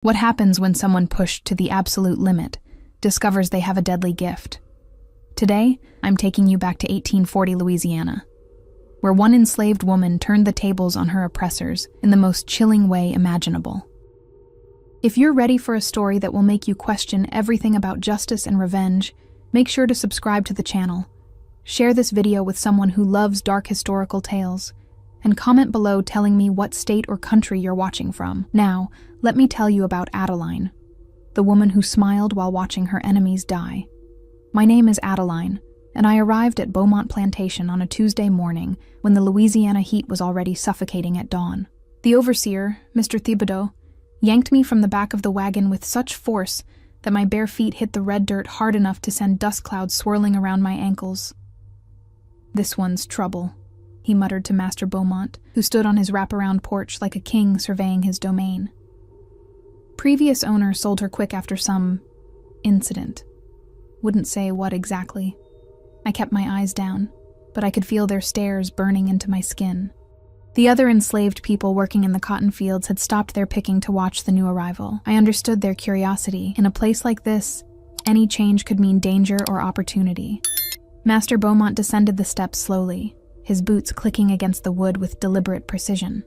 What happens when someone pushed to the absolute limit discovers they have a deadly gift? Today, I'm taking you back to 1840 Louisiana, where one enslaved woman turned the tables on her oppressors in the most chilling way imaginable. If you're ready for a story that will make you question everything about justice and revenge, make sure to subscribe to the channel, share this video with someone who loves dark historical tales, and comment below telling me what state or country you're watching from. Now, let me tell you about Adeline, the woman who smiled while watching her enemies die. My name is Adeline, and I arrived at Beaumont Plantation on a Tuesday morning when the Louisiana heat was already suffocating at dawn. The overseer, Mr. Thibodeau, yanked me from the back of the wagon with such force that my bare feet hit the red dirt hard enough to send dust clouds swirling around my ankles. "This one's trouble," he muttered to Master Beaumont, who stood on his wraparound porch like a king surveying his domain. Previous owner sold her quick after some incident. Wouldn't say what exactly. I kept my eyes down, but I could feel their stares burning into my skin. The other enslaved people working in the cotton fields had stopped their picking to watch the new arrival. I understood their curiosity. In a place like this, any change could mean danger or opportunity. Master Beaumont descended the steps slowly, his boots clicking against the wood with deliberate precision.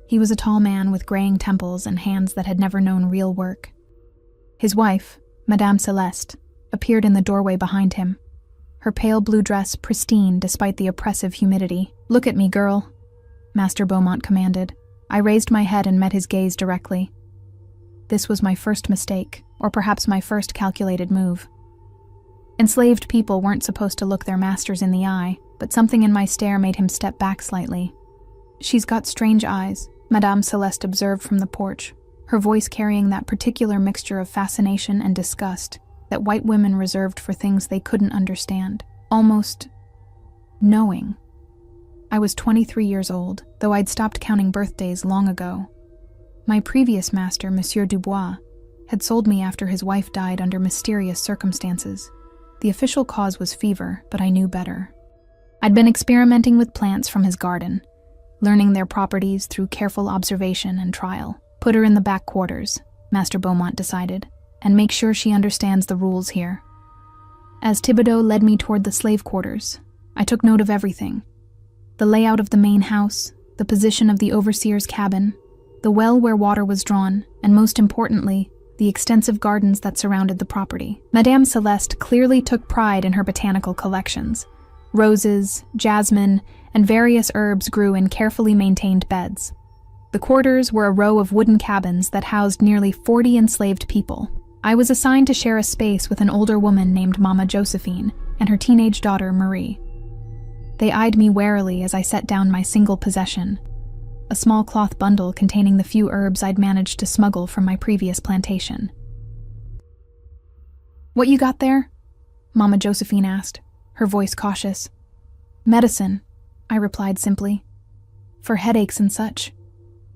He was a tall man with graying temples and hands that had never known real work. His wife, Madame Celeste, appeared in the doorway behind him, her pale blue dress pristine despite the oppressive humidity. "Look at me, girl," Master Beaumont commanded. I raised my head and met his gaze directly. This was my first mistake, or perhaps my first calculated move. Enslaved people weren't supposed to look their masters in the eye, but something in my stare made him step back slightly. "She's got strange eyes," Madame Celeste observed from the porch, her voice carrying that particular mixture of fascination and disgust that white women reserved for things they couldn't understand, almost knowing. I was 23 years old, though I'd stopped counting birthdays long ago. My previous master, Monsieur Dubois, had sold me after his wife died under mysterious circumstances. The official cause was fever, but I knew better. I'd been experimenting with plants from his garden, learning their properties through careful observation and trial. "Put her in the back quarters," Master Beaumont decided, "and make sure she understands the rules here." As Thibodeau led me toward the slave quarters, I took note of everything. The layout of the main house, the position of the overseer's cabin, the well where water was drawn, and most importantly, the extensive gardens that surrounded the property. Madame Celeste clearly took pride in her botanical collections. Roses, jasmine, and various herbs grew in carefully maintained beds. The quarters were a row of wooden cabins that housed nearly 40 enslaved people. I was assigned to share a space with an older woman named Mama Josephine and her teenage daughter Marie. They eyed me warily as I set down my single possession, a small cloth bundle containing the few herbs I'd managed to smuggle from my previous plantation. "What you got there?" Mama Josephine asked, her voice cautious. "Medicine," I replied simply. "For headaches and such."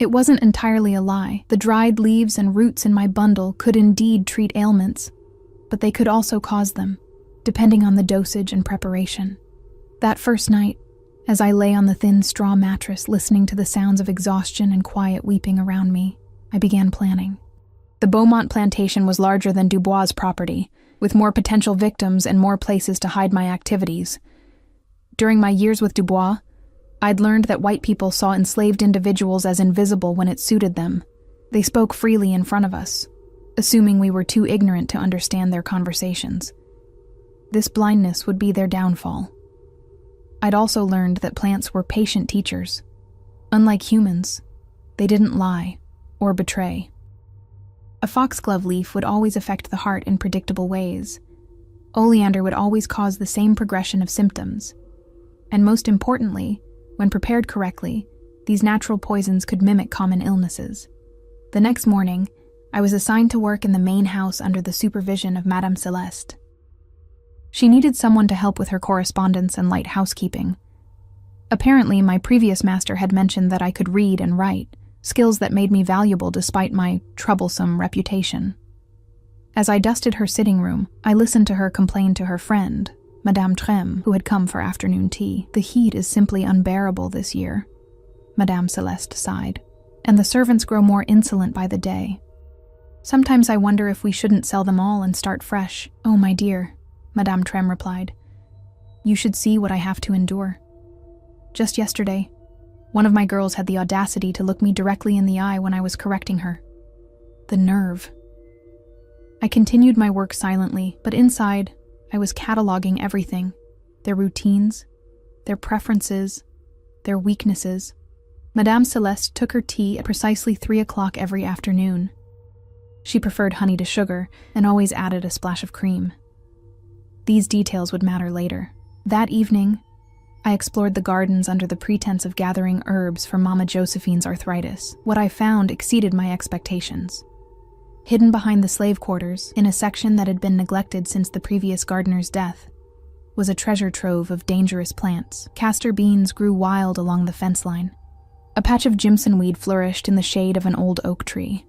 It wasn't entirely a lie. The dried leaves and roots in my bundle could indeed treat ailments, but they could also cause them, depending on the dosage and preparation. That first night, as I lay on the thin straw mattress listening to the sounds of exhaustion and quiet weeping around me, I began planning. The Beaumont plantation was larger than Dubois' property, with more potential victims and more places to hide my activities. During my years with Dubois, I'd learned that white people saw enslaved individuals as invisible when it suited them. They spoke freely in front of us, assuming we were too ignorant to understand their conversations. This blindness would be their downfall. I'd also learned that plants were patient teachers. Unlike humans, they didn't lie or betray. A foxglove leaf would always affect the heart in predictable ways. Oleander would always cause the same progression of symptoms. And most importantly, when prepared correctly, these natural poisons could mimic common illnesses. The next morning, I was assigned to work in the main house under the supervision of Madame Celeste. She needed someone to help with her correspondence and light housekeeping. Apparently, my previous master had mentioned that I could read and write, skills that made me valuable despite my troublesome reputation. As I dusted her sitting room, I listened to her complain to her friend, Madame Trem, who had come for afternoon tea. "The heat is simply unbearable this year," Madame Celeste sighed, "and the servants grow more insolent by the day. Sometimes I wonder if we shouldn't sell them all and start fresh. Oh, my dear, Madame Trem replied. You should see what I have to endure. Just yesterday, one of my girls had the audacity to look me directly in the eye when I was correcting her. The nerve. I continued my work silently, but inside, I was cataloging everything. Their routines, their preferences, their weaknesses. Madame Celeste took her tea at precisely 3 o'clock every afternoon. She preferred honey to sugar and always added a splash of cream. These details would matter later. That evening, I explored the gardens under the pretense of gathering herbs for Mama Josephine's arthritis. What I found exceeded my expectations. Hidden behind the slave quarters, in a section that had been neglected since the previous gardener's death, was a treasure trove of dangerous plants. Castor beans grew wild along the fence line. A patch of Jimson weed flourished in the shade of an old oak tree.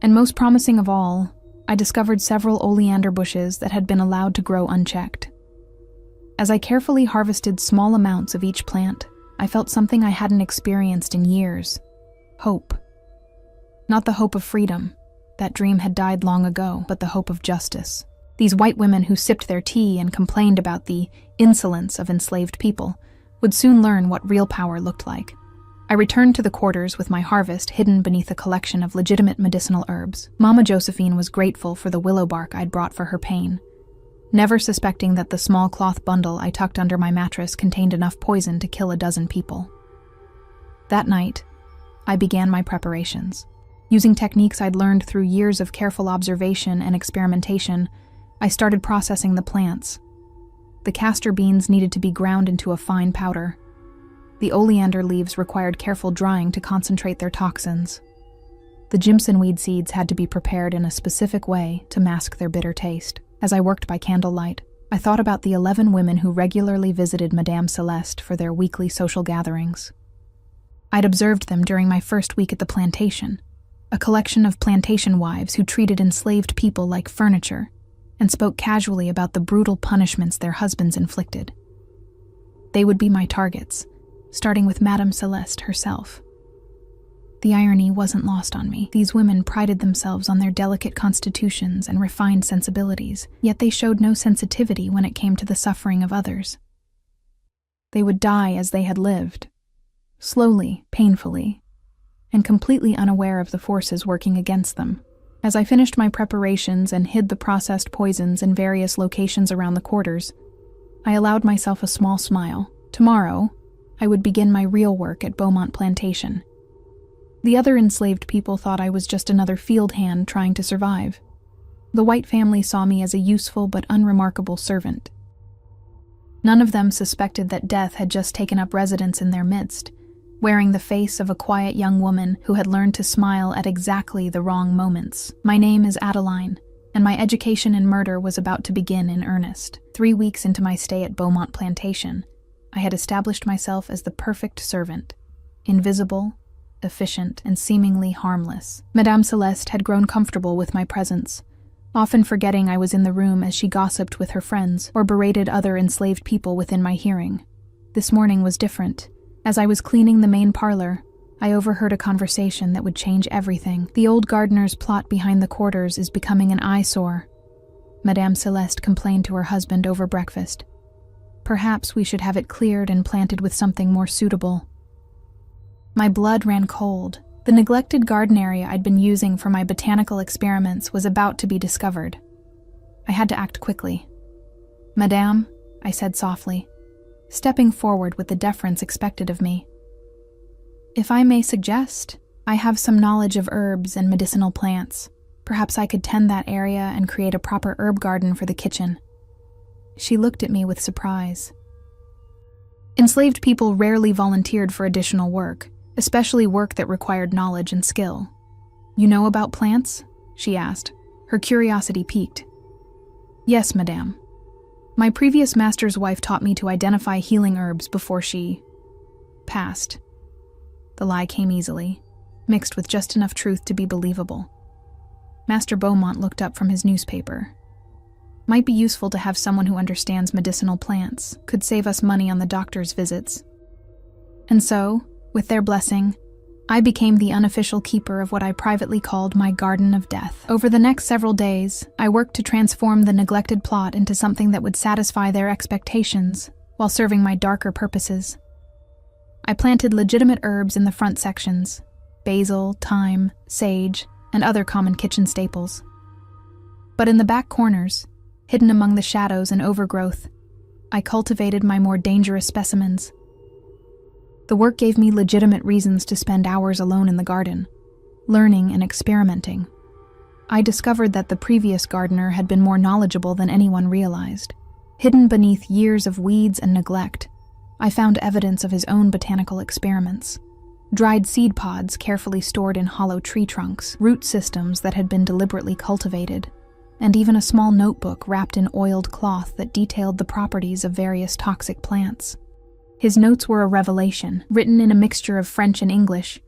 And most promising of all, I discovered several oleander bushes that had been allowed to grow unchecked. As I carefully harvested small amounts of each plant, I felt something I hadn't experienced in years. Hope. Not the hope of freedom. That dream had died long ago, but the hope of justice. These white women who sipped their tea and complained about the insolence of enslaved people would soon learn what real power looked like. I returned to the quarters with my harvest hidden beneath a collection of legitimate medicinal herbs. Mama Josephine was grateful for the willow bark I'd brought for her pain, never suspecting that the small cloth bundle I tucked under my mattress contained enough poison to kill a dozen people. That night, I began my preparations. Using techniques I'd learned through years of careful observation and experimentation, I started processing the plants. The castor beans needed to be ground into a fine powder. The oleander leaves required careful drying to concentrate their toxins. The Jimson weed seeds had to be prepared in a specific way to mask their bitter taste. As I worked by candlelight, I thought about the 11 women who regularly visited Madame Celeste for their weekly social gatherings. I'd observed them during my first week at the plantation, a collection of plantation wives who treated enslaved people like furniture and spoke casually about the brutal punishments their husbands inflicted. They would be my targets, starting with Madame Celeste herself. The irony wasn't lost on me. These women prided themselves on their delicate constitutions and refined sensibilities, yet they showed no sensitivity when it came to the suffering of others. They would die as they had lived, slowly, painfully, and completely unaware of the forces working against them. As I finished my preparations and hid the processed poisons in various locations around the quarters, I allowed myself a small smile. Tomorrow, I would begin my real work at Beaumont Plantation. The other enslaved people thought I was just another field hand trying to survive. The white family saw me as a useful but unremarkable servant. None of them suspected that death had just taken up residence in their midst, wearing the face of a quiet young woman who had learned to smile at exactly the wrong moments. My name is Adeline, and my education in murder was about to begin in earnest. 3 weeks into my stay at Beaumont Plantation, I had established myself as the perfect servant, invisible, efficient, and seemingly harmless. Madame Celeste had grown comfortable with my presence, often forgetting I was in the room as she gossiped with her friends or berated other enslaved people within my hearing. This morning was different. As I was cleaning the main parlor, I overheard a conversation that would change everything. The old gardener's plot behind the quarters is becoming an eyesore, Madame Celeste complained to her husband over breakfast. Perhaps we should have it cleared and planted with something more suitable. My blood ran cold. The neglected garden area I'd been using for my botanical experiments was about to be discovered. I had to act quickly. "Madame," I said softly, stepping forward with the deference expected of me. "If I may suggest, I have some knowledge of herbs and medicinal plants. Perhaps I could tend that area and create a proper herb garden for the kitchen." She looked at me with surprise. Enslaved people rarely volunteered for additional work, especially work that required knowledge and skill. "You know about plants?" she asked, her curiosity piqued. "Yes, madame. My previous master's wife taught me to identify healing herbs before she passed." The lie came easily, mixed with just enough truth to be believable. Master Beaumont looked up from his newspaper. "Might be useful to have someone who understands medicinal plants. Could save us money on the doctor's visits." And so, with their blessing, I became the unofficial keeper of what I privately called my Garden of Death. Over the next several days, I worked to transform the neglected plot into something that would satisfy their expectations while serving my darker purposes. I planted legitimate herbs in the front sections: basil, thyme, sage, and other common kitchen staples. But in the back corners, hidden among the shadows and overgrowth, I cultivated my more dangerous specimens. The work gave me legitimate reasons to spend hours alone in the garden, learning and experimenting. I discovered that the previous gardener had been more knowledgeable than anyone realized. Hidden beneath years of weeds and neglect, I found evidence of his own botanical experiments. Dried seed pods carefully stored in hollow tree trunks, root systems that had been deliberately cultivated, and even a small notebook wrapped in oiled cloth that detailed the properties of various toxic plants. His notes were a revelation, written in a mixture of French and English.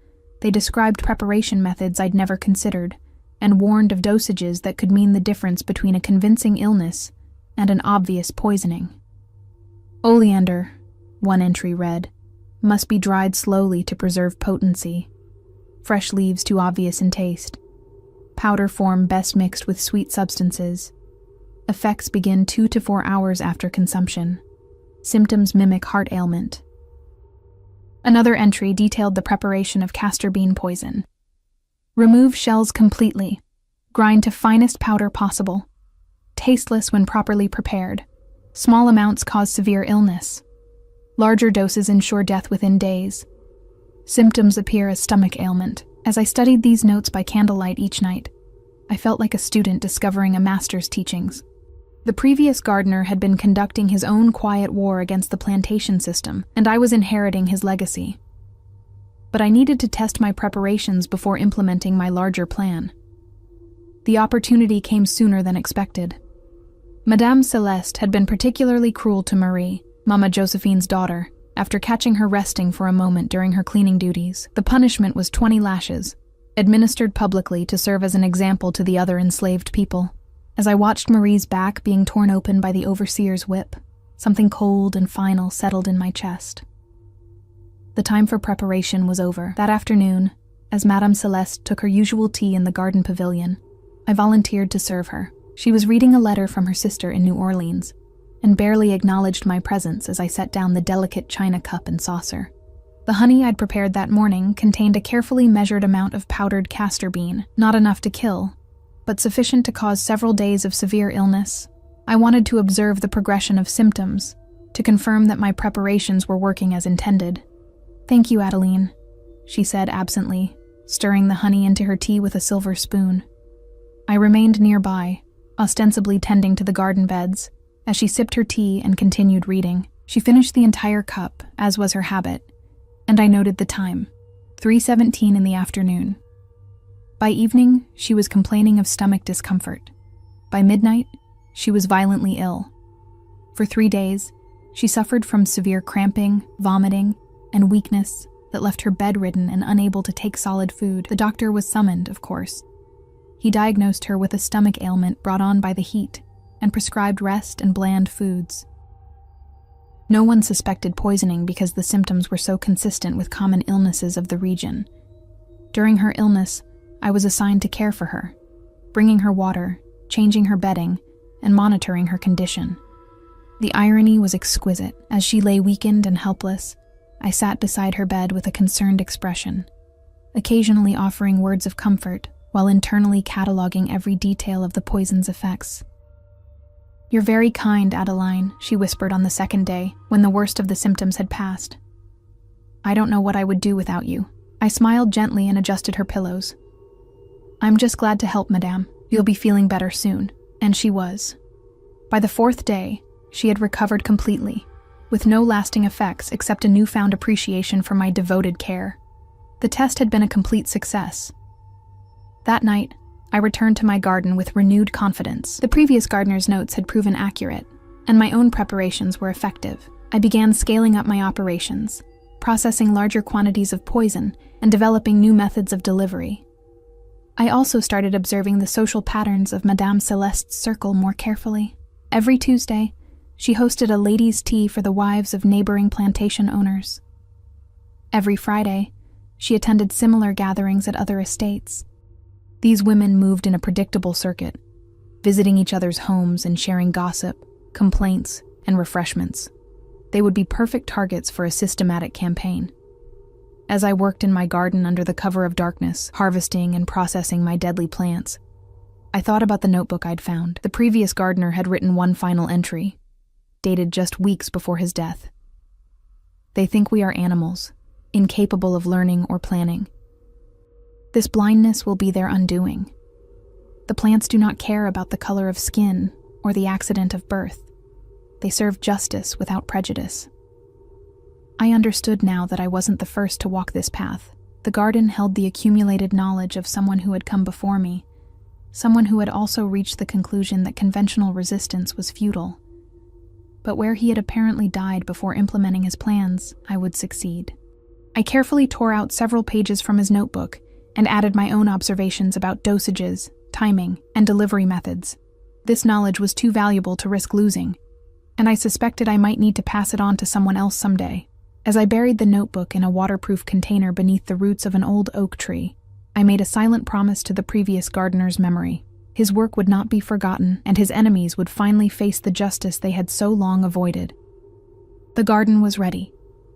They described preparation methods I'd never considered, and warned of dosages that could mean the difference between a convincing illness and an obvious poisoning. Oleander, one entry read, must be dried slowly to preserve potency. Fresh leaves too obvious in taste. Powder form best mixed with sweet substances. Effects begin 2 to 4 hours after consumption. Symptoms mimic heart ailment. Another entry detailed the preparation of castor bean poison. Remove shells completely. Grind to finest powder possible. Tasteless when properly prepared. Small amounts cause severe illness. Larger doses ensure death within days. Symptoms appear as stomach ailment. As I studied these notes by candlelight each night, I felt like a student discovering a master's teachings. The previous gardener had been conducting his own quiet war against the plantation system, and I was inheriting his legacy. But I needed to test my preparations before implementing my larger plan. The opportunity came sooner than expected. Madame Celeste had been particularly cruel to Marie, Mama Josephine's daughter, after catching her resting for a moment during her cleaning duties. The punishment was 20 lashes, administered publicly to serve as an example to the other enslaved people. As I watched Marie's back being torn open by the overseer's whip, something cold and final settled in my chest. The time for preparation was over. That afternoon, as Madame Celeste took her usual tea in the garden pavilion, I volunteered to serve her. She was reading a letter from her sister in New Orleans, and barely acknowledged my presence as I set down the delicate china cup and saucer. The honey I'd prepared that morning contained a carefully measured amount of powdered castor bean, not enough to kill, but sufficient to cause several days of severe illness. I wanted to observe the progression of symptoms, to confirm that my preparations were working as intended. "Thank you, Adeline," she said absently, stirring the honey into her tea with a silver spoon. I remained nearby, ostensibly tending to the garden beds, as she sipped her tea and continued reading. She finished the entire cup, as was her habit, and I noted the time, 3:17 in the afternoon. By evening, she was complaining of stomach discomfort. By midnight, she was violently ill. For 3 days, she suffered from severe cramping, vomiting, and weakness that left her bedridden and unable to take solid food. The doctor was summoned, of course. He diagnosed her with a stomach ailment brought on by the heat and prescribed rest and bland foods. No one suspected poisoning because the symptoms were so consistent with common illnesses of the region. During her illness, I was assigned to care for her, bringing her water, changing her bedding, and monitoring her condition. The irony was exquisite. As she lay weakened and helpless, I sat beside her bed with a concerned expression, occasionally offering words of comfort while internally cataloging every detail of the poison's effects. "You're very kind, Adeline," she whispered on the second day, when the worst of the symptoms had passed. "I don't know what I would do without you." I smiled gently and adjusted her pillows. "I'm just glad to help, madame. You'll be feeling better soon." And she was. By the 4th day, she had recovered completely, with no lasting effects except a newfound appreciation for my devoted care. The test had been a complete success. That night, I returned to my garden with renewed confidence. The previous gardener's notes had proven accurate, and my own preparations were effective. I began scaling up my operations, processing larger quantities of poison, and developing new methods of delivery. I also started observing the social patterns of Madame Celeste's circle more carefully. Every Tuesday, she hosted a ladies' tea for the wives of neighboring plantation owners. Every Friday, She attended similar gatherings at other estates. These women moved in a predictable circuit, visiting each other's homes and sharing gossip, complaints, and refreshments. They would be perfect targets for a systematic campaign. As I worked in my garden under the cover of darkness, harvesting and processing my deadly plants, I thought about the notebook I'd found. The previous gardener had written one final entry, dated just weeks before his death. They think we are animals, incapable of learning or planning. This blindness will be their undoing. The plants do not care about the color of skin or the accident of birth. They serve justice without prejudice. I understood now that I wasn't the first to walk this path. The garden held the accumulated knowledge of someone who had come before me, someone who had also reached the conclusion that conventional resistance was futile. But where he had apparently died before implementing his plans, I would succeed. I carefully tore out several pages from his notebook and added my own observations about dosages, timing, and delivery methods. This knowledge was too valuable to risk losing, and I suspected I might need to pass it on to someone else someday. As I buried the notebook in a waterproof container beneath the roots of an old oak tree, I made a silent promise to the previous gardener's memory. His work would not be forgotten, and his enemies would finally face the justice they had so long avoided. The garden was ready.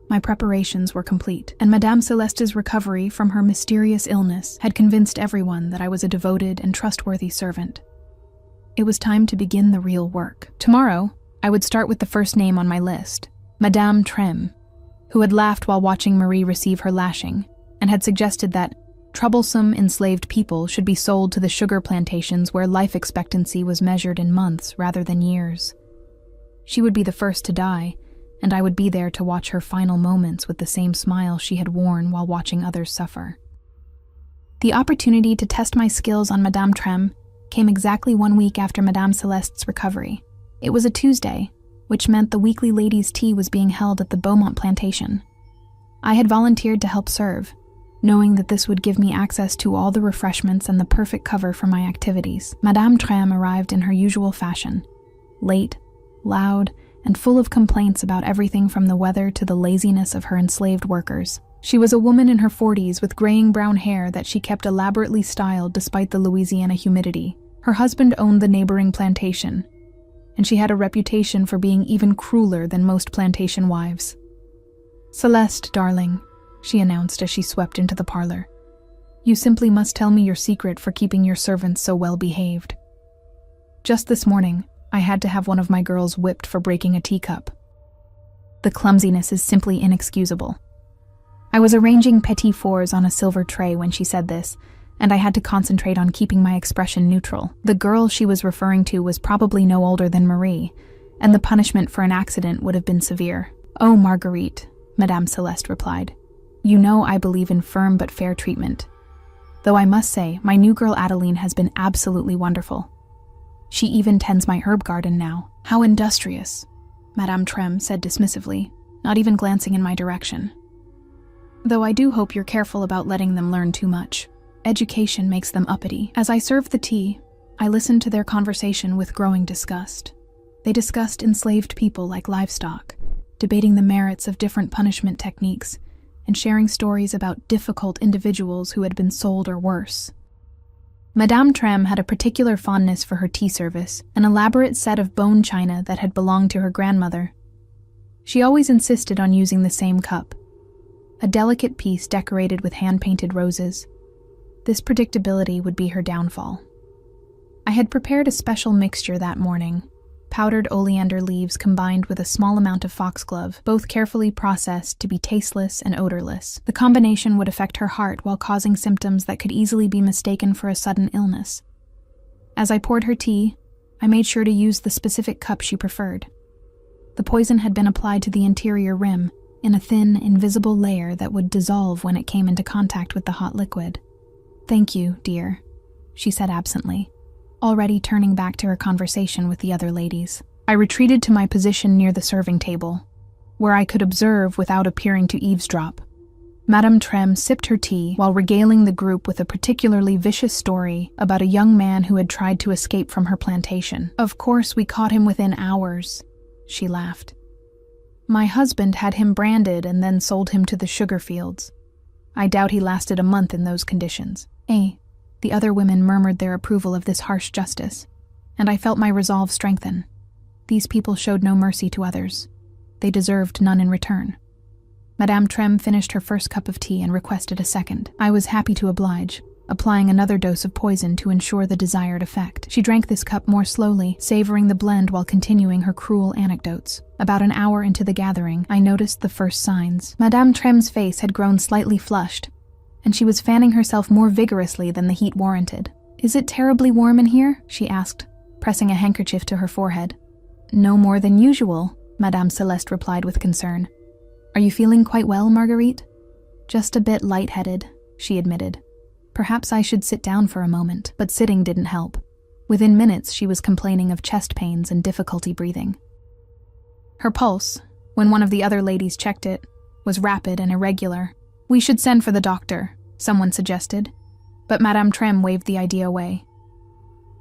My preparations were complete, and Madame Celeste's recovery from her mysterious illness had convinced everyone that I was a devoted and trustworthy servant. It was time to begin the real work. Tomorrow, I would start with the first name on my list, Madame Trem, who had laughed while watching Marie receive her lashing, and had suggested that troublesome, enslaved people should be sold to the sugar plantations where life expectancy was measured in months rather than years. She would be the first to die, and I would be there to watch her final moments with the same smile she had worn while watching others suffer. The opportunity to test my skills on Madame Trem came exactly 1 week after Madame Celeste's recovery. It was a Tuesday, which meant the weekly ladies' tea was being held at the Beaumont plantation. I had volunteered to help serve, knowing that this would give me access to all the refreshments and the perfect cover for my activities. Madame Trem arrived in her usual fashion, late, loud, and full of complaints about everything from the weather to the laziness of her enslaved workers. She was a woman in her 40s with graying brown hair that she kept elaborately styled despite the Louisiana humidity. Her husband owned the neighboring plantation, and she had a reputation for being even crueler than most plantation wives. "Celeste, darling," she announced as she swept into the parlor, "you simply must tell me your secret for keeping your servants so well behaved. Just this morning, I had to have one of my girls whipped for breaking a teacup. The clumsiness is simply inexcusable." I was arranging petit fours on a silver tray when she said this, and I had to concentrate on keeping my expression neutral. The girl she was referring to was probably no older than Marie, and the punishment for an accident would have been severe. "Oh, Marguerite," Madame Celeste replied. "You know I believe in firm but fair treatment. Though I must say, my new girl Adeline has been absolutely wonderful. She even tends my herb garden now." "How industrious," Madame Trem said dismissively, not even glancing in my direction. "Though I do hope you're careful about letting them learn too much. Education makes them uppity." As I served the tea, I listened to their conversation with growing disgust. They discussed enslaved people like livestock, debating the merits of different punishment techniques, and sharing stories about difficult individuals who had been sold or worse. Madame Trem had a particular fondness for her tea service, an elaborate set of bone china that had belonged to her grandmother. She always insisted on using the same cup, a delicate piece decorated with hand-painted roses. This predictability would be her downfall. I had prepared a special mixture that morning, powdered oleander leaves combined with a small amount of foxglove, both carefully processed to be tasteless and odorless. The combination would affect her heart while causing symptoms that could easily be mistaken for a sudden illness. As I poured her tea, I made sure to use the specific cup she preferred. The poison had been applied to the interior rim, in a thin, invisible layer that would dissolve when it came into contact with the hot liquid. "Thank you, dear," she said absently, already turning back to her conversation with the other ladies. I retreated to my position near the serving table, where I could observe without appearing to eavesdrop. Madame Trem sipped her tea while regaling the group with a particularly vicious story about a young man who had tried to escape from her plantation. "Of course, we caught him within hours," she laughed. "My husband had him branded and then sold him to the sugar fields. I doubt he lasted a month in those conditions. The other women murmured their approval of this harsh justice, and I felt my resolve strengthen. These people showed no mercy to others. They deserved none in return. Madame Trem finished her first cup of tea and requested a second. I was happy to oblige, applying another dose of poison to ensure the desired effect. She drank this cup more slowly, savoring the blend while continuing her cruel anecdotes. About an hour into the gathering, I noticed the first signs. Madame Trem's face had grown slightly flushed, and she was fanning herself more vigorously than the heat warranted. "Is it terribly warm in here?" she asked, pressing a handkerchief to her forehead. "No more than usual," Madame Celeste replied with concern. "Are you feeling quite well, Marguerite?" "Just a bit lightheaded," she admitted. Perhaps I should sit down for a moment, but sitting didn't help. Within minutes, she was complaining of chest pains and difficulty breathing. Her pulse, when one of the other ladies checked it, was rapid and irregular. "We should send for the doctor," someone suggested, but Madame Trem waved the idea away.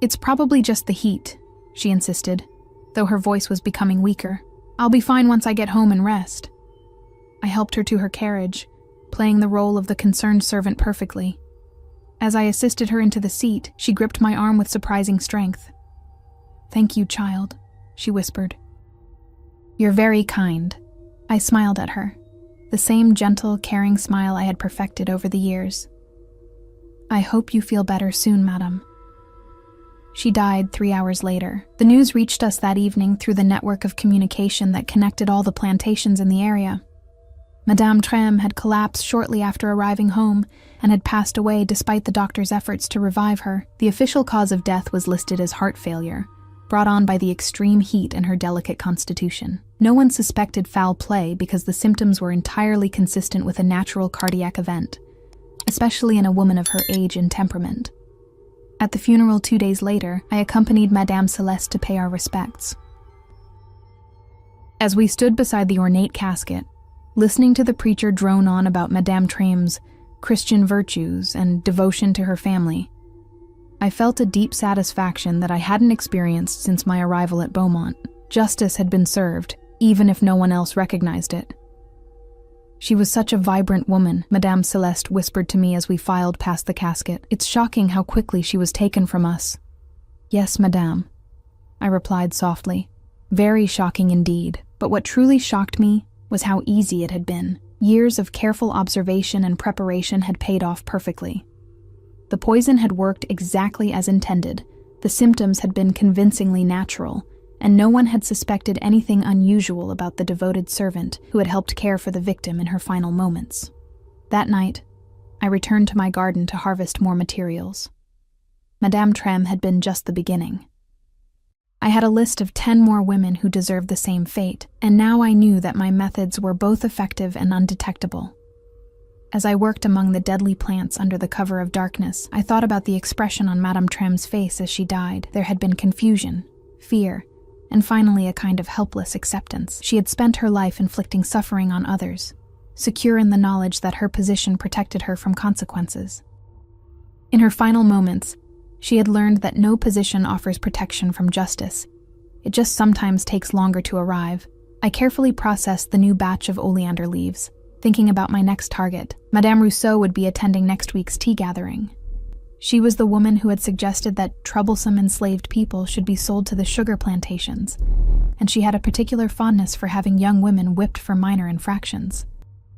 "It's probably just the heat," she insisted, though her voice was becoming weaker. "I'll be fine once I get home and rest." I helped her to her carriage, playing the role of the concerned servant perfectly. As I assisted her into the seat, she gripped my arm with surprising strength. "Thank you, child," she whispered. "You're very kind." I smiled at her, the same gentle, caring smile I had perfected over the years. "I hope you feel better soon, madam." She died 3 hours later. The news reached us that evening through the network of communication that connected all the plantations in the area. Madame Trem had collapsed shortly after arriving home and had passed away despite the doctor's efforts to revive her. The official cause of death was listed as heart failure, brought on by the extreme heat in her delicate constitution. No one suspected foul play because the symptoms were entirely consistent with a natural cardiac event, especially in a woman of her age and temperament. At the funeral 2 days later, I accompanied Madame Celeste to pay our respects. As we stood beside the ornate casket, listening to the preacher drone on about Madame Trem's Christian virtues and devotion to her family, I felt a deep satisfaction that I hadn't experienced since my arrival at Beaumont. Justice had been served, even if no one else recognized it. "She was such a vibrant woman," Madame Celeste whispered to me as we filed past the casket. "It's shocking how quickly she was taken from us." "Yes, madame," I replied softly. "Very shocking indeed, but what truly shocked me was how easy it had been. Years of careful observation and preparation had paid off perfectly. The poison had worked exactly as intended, the symptoms had been convincingly natural, and no one had suspected anything unusual about the devoted servant who had helped care for the victim in her final moments. That night, I returned to my garden to harvest more materials. Madame Trem had been just the beginning. I had a list of 10 more women who deserved the same fate, and now I knew that my methods were both effective and undetectable. As I worked among the deadly plants under the cover of darkness, I thought about the expression on Madame Trem's face as she died. There had been confusion, fear, and finally a kind of helpless acceptance. She had spent her life inflicting suffering on others, secure in the knowledge that her position protected her from consequences. In her final moments, she had learned that no position offers protection from justice. It just sometimes takes longer to arrive. I carefully processed the new batch of oleander leaves, thinking about my next target. Madame Rousseau would be attending next week's tea gathering. She was the woman who had suggested that troublesome enslaved people should be sold to the sugar plantations, and she had a particular fondness for having young women whipped for minor infractions.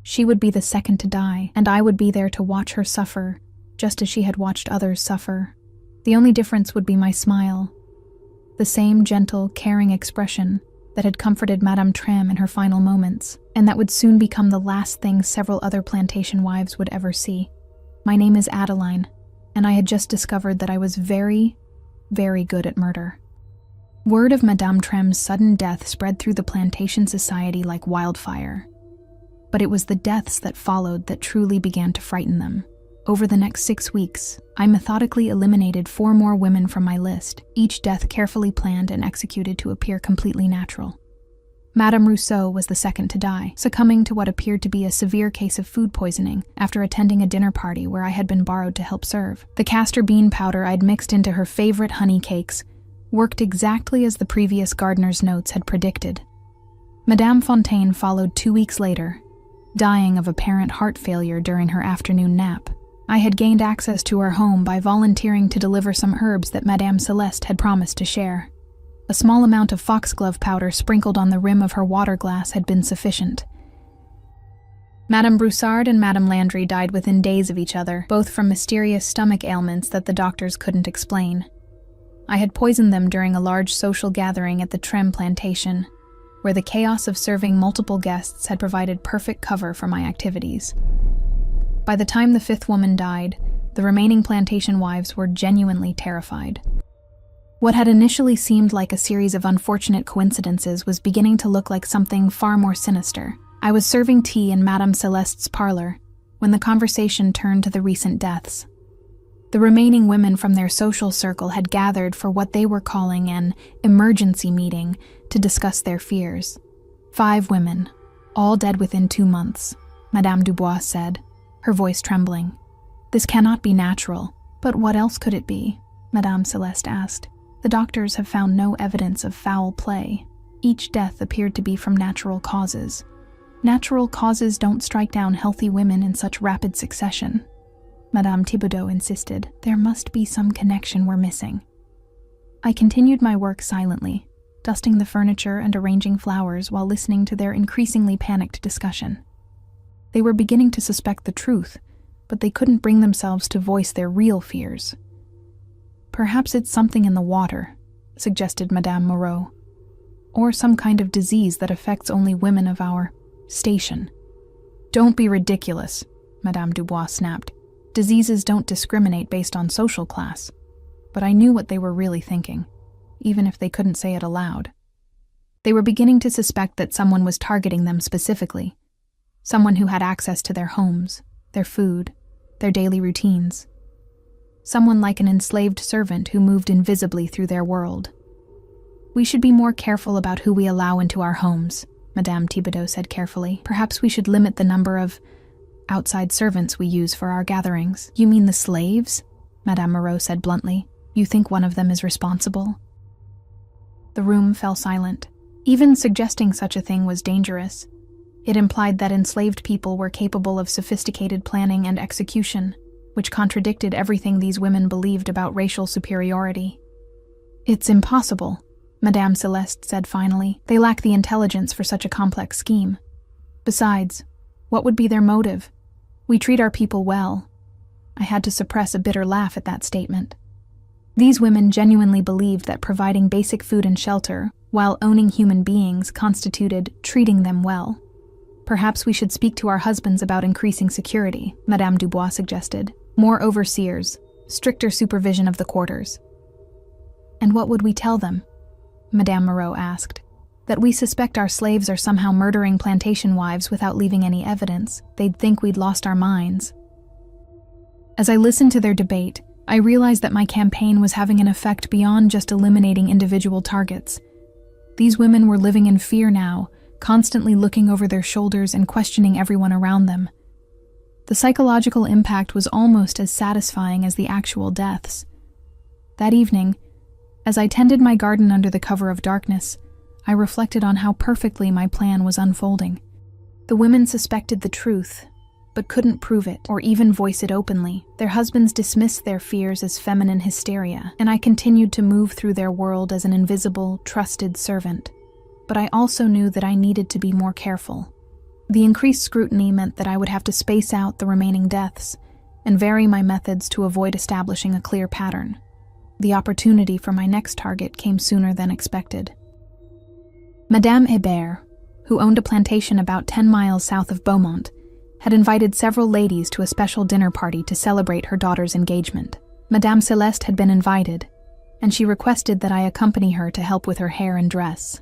She would be the second to die, and I would be there to watch her suffer, just as she had watched others suffer. The only difference would be my smile, the same gentle, caring expression that had comforted Madame Trem in her final moments, and that would soon become the last thing several other plantation wives would ever see. My name is Adeline, and I had just discovered that I was very, very good at murder. Word of Madame Trem's sudden death spread through the plantation society like wildfire. But it was the deaths that followed that truly began to frighten them. Over the next 6 weeks, I methodically eliminated 4 more women from my list, each death carefully planned and executed to appear completely natural. Madame Rousseau was the second to die, succumbing to what appeared to be a severe case of food poisoning after attending a dinner party where I had been borrowed to help serve. The castor bean powder I'd mixed into her favorite honey cakes worked exactly as the previous gardener's notes had predicted. Madame Fontaine followed 2 weeks later, dying of apparent heart failure during her afternoon nap. I had gained access to her home by volunteering to deliver some herbs that Madame Celeste had promised to share. A small amount of foxglove powder sprinkled on the rim of her water glass had been sufficient. Madame Broussard and Madame Landry died within days of each other, both from mysterious stomach ailments that the doctors couldn't explain. I had poisoned them during a large social gathering at the Trem plantation, where the chaos of serving multiple guests had provided perfect cover for my activities. By the time the fifth woman died, the remaining plantation wives were genuinely terrified. What had initially seemed like a series of unfortunate coincidences was beginning to look like something far more sinister. I was serving tea in Madame Celeste's parlor when the conversation turned to the recent deaths. The remaining women from their social circle had gathered for what they were calling an emergency meeting to discuss their fears. 5 women, all dead within 2 months, Madame Dubois said, her voice trembling. "This cannot be natural." "But what else could it be?" Madame Celeste asked. "The doctors have found no evidence of foul play. Each death appeared to be from natural causes. Natural causes don't strike down healthy women in such rapid succession." Madame Thibodeau insisted. "There must be some connection we're missing." I continued my work silently, dusting the furniture and arranging flowers while listening to their increasingly panicked discussion. They were beginning to suspect the truth, but they couldn't bring themselves to voice their real fears. "Perhaps it's something in the water," suggested Madame Moreau. "Or some kind of disease that affects only women of our station." "Don't be ridiculous," Madame Dubois snapped. "Diseases don't discriminate based on social class." But I knew what they were really thinking, even if they couldn't say it aloud. They were beginning to suspect that someone was targeting them specifically. Someone who had access to their homes, their food, their daily routines. Someone like an enslaved servant who moved invisibly through their world. "We should be more careful about who we allow into our homes," Madame Thibodeau said carefully. "Perhaps we should limit the number of outside servants we use for our gatherings." "You mean the slaves?" Madame Moreau said bluntly. "You think one of them is responsible?" The room fell silent. Even suggesting such a thing was dangerous. It implied that enslaved people were capable of sophisticated planning and execution, which contradicted everything these women believed about racial superiority. "It's impossible," Madame Celeste said finally. "They lack the intelligence for such a complex scheme. Besides, what would be their motive? We treat our people well." I had to suppress a bitter laugh at that statement. These women genuinely believed that providing basic food and shelter, while owning human beings, constituted treating them well. "Perhaps we should speak to our husbands about increasing security," Madame Dubois suggested. "More overseers, stricter supervision of the quarters." "And what would we tell them?" Madame Moreau asked. "That we suspect our slaves are somehow murdering plantation wives without leaving any evidence. They'd think we'd lost our minds." As I listened to their debate, I realized that my campaign was having an effect beyond just eliminating individual targets. These women were living in fear now, constantly looking over their shoulders and questioning everyone around them. The psychological impact was almost as satisfying as the actual deaths. That evening, as I tended my garden under the cover of darkness, I reflected on how perfectly my plan was unfolding. The women suspected the truth, but couldn't prove it or even voice it openly. Their husbands dismissed their fears as feminine hysteria, and I continued to move through their world as an invisible, trusted servant. But I also knew that I needed to be more careful. The increased scrutiny meant that I would have to space out the remaining deaths and vary my methods to avoid establishing a clear pattern. The opportunity for my next target came sooner than expected. Madame Hébert, who owned a plantation about 10 miles south of Beaumont, had invited several ladies to a special dinner party to celebrate her daughter's engagement. Madame Celeste had been invited, and she requested that I accompany her to help with her hair and dress.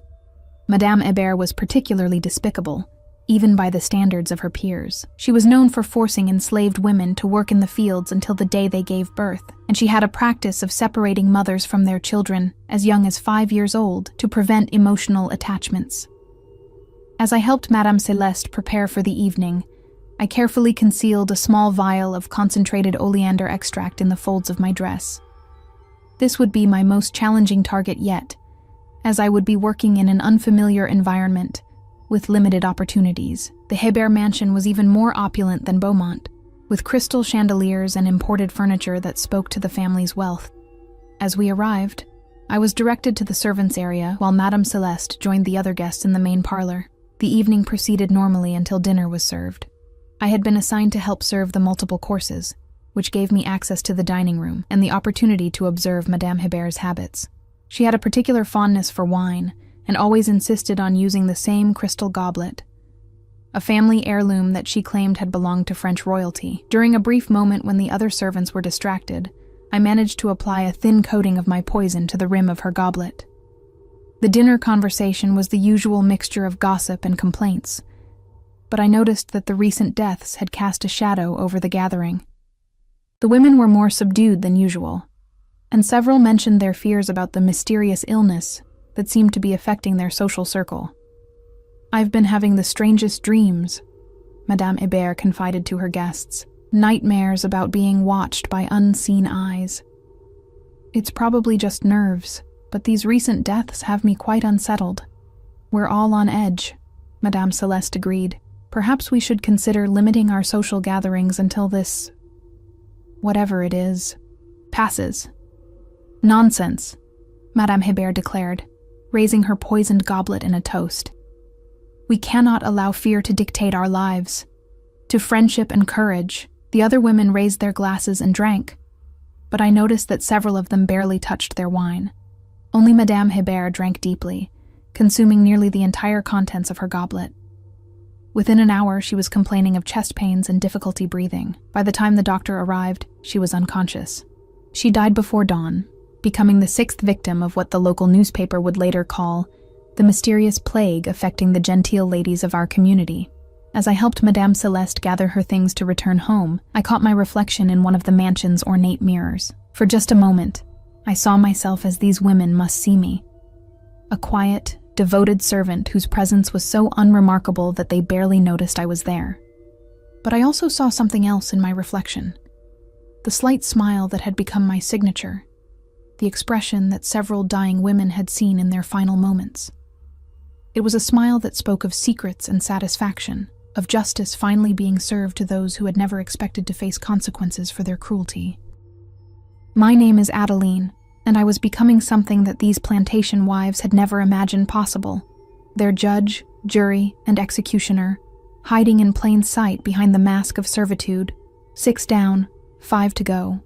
Madame Hébert was particularly despicable, even by the standards of her peers. She was known for forcing enslaved women to work in the fields until the day they gave birth, and she had a practice of separating mothers from their children as young as 5 years old to prevent emotional attachments. As I helped Madame Celeste prepare for the evening, I carefully concealed a small vial of concentrated oleander extract in the folds of my dress. This would be my most challenging target yet, as I would be working in an unfamiliar environment with limited opportunities. The Hebert mansion was even more opulent than Beaumont, with crystal chandeliers and imported furniture that spoke to the family's wealth. As we arrived, I was directed to the servants' area while Madame Celeste joined the other guests in the main parlor. The evening proceeded normally until dinner was served. I had been assigned to help serve the multiple courses, which gave me access to the dining room and the opportunity to observe Madame Hebert's habits. She had a particular fondness for wine and always insisted on using the same crystal goblet, a family heirloom that she claimed had belonged to French royalty. During a brief moment when the other servants were distracted, I managed to apply a thin coating of my poison to the rim of her goblet. The dinner conversation was the usual mixture of gossip and complaints, but I noticed that the recent deaths had cast a shadow over the gathering. The women were more subdued than usual, and several mentioned their fears about the mysterious illness that seemed to be affecting their social circle. "I've been having the strangest dreams," Madame Hebert confided to her guests. "Nightmares about being watched by unseen eyes. It's probably just nerves, but these recent deaths have me quite unsettled." "We're all on edge," Madame Celeste agreed. "Perhaps we should consider limiting our social gatherings until this, whatever it is, passes." "Nonsense," Madame Hebert declared, raising her poisoned goblet in a toast. "We cannot allow fear to dictate our lives. To friendship and courage." The other women raised their glasses and drank, but I noticed that several of them barely touched their wine. Only Madame Hebert drank deeply, consuming nearly the entire contents of her goblet. Within an hour, she was complaining of chest pains and difficulty breathing. By the time the doctor arrived, she was unconscious. She died before dawn, becoming the 6th victim of what the local newspaper would later call the mysterious plague affecting the genteel ladies of our community. As I helped Madame Celeste gather her things to return home, I caught my reflection in one of the mansion's ornate mirrors. For just a moment, I saw myself as these women must see me. A quiet, devoted servant whose presence was so unremarkable that they barely noticed I was there. But I also saw something else in my reflection. The slight smile that had become my signature. The expression that several dying women had seen in their final moments. It was a smile that spoke of secrets and satisfaction, of justice finally being served to those who had never expected to face consequences for their cruelty. My name is Adeline, and I was becoming something that these plantation wives had never imagined possible. Their judge, jury, and executioner, hiding in plain sight behind the mask of servitude. 6 down, 5 to go.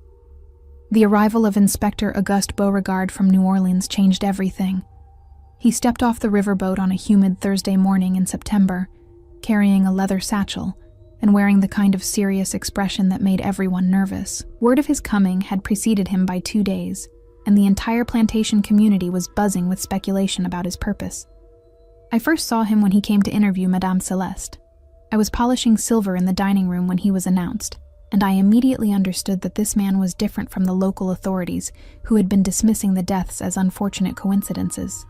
The arrival of Inspector Auguste Beauregard from New Orleans changed everything. He stepped off the riverboat on a humid Thursday morning in September, carrying a leather satchel and wearing the kind of serious expression that made everyone nervous. Word of his coming had preceded him by 2 days, and the entire plantation community was buzzing with speculation about his purpose. I first saw him when he came to interview Madame Celeste. I was polishing silver in the dining room when he was announced, and I immediately understood that this man was different from the local authorities who had been dismissing the deaths as unfortunate coincidences.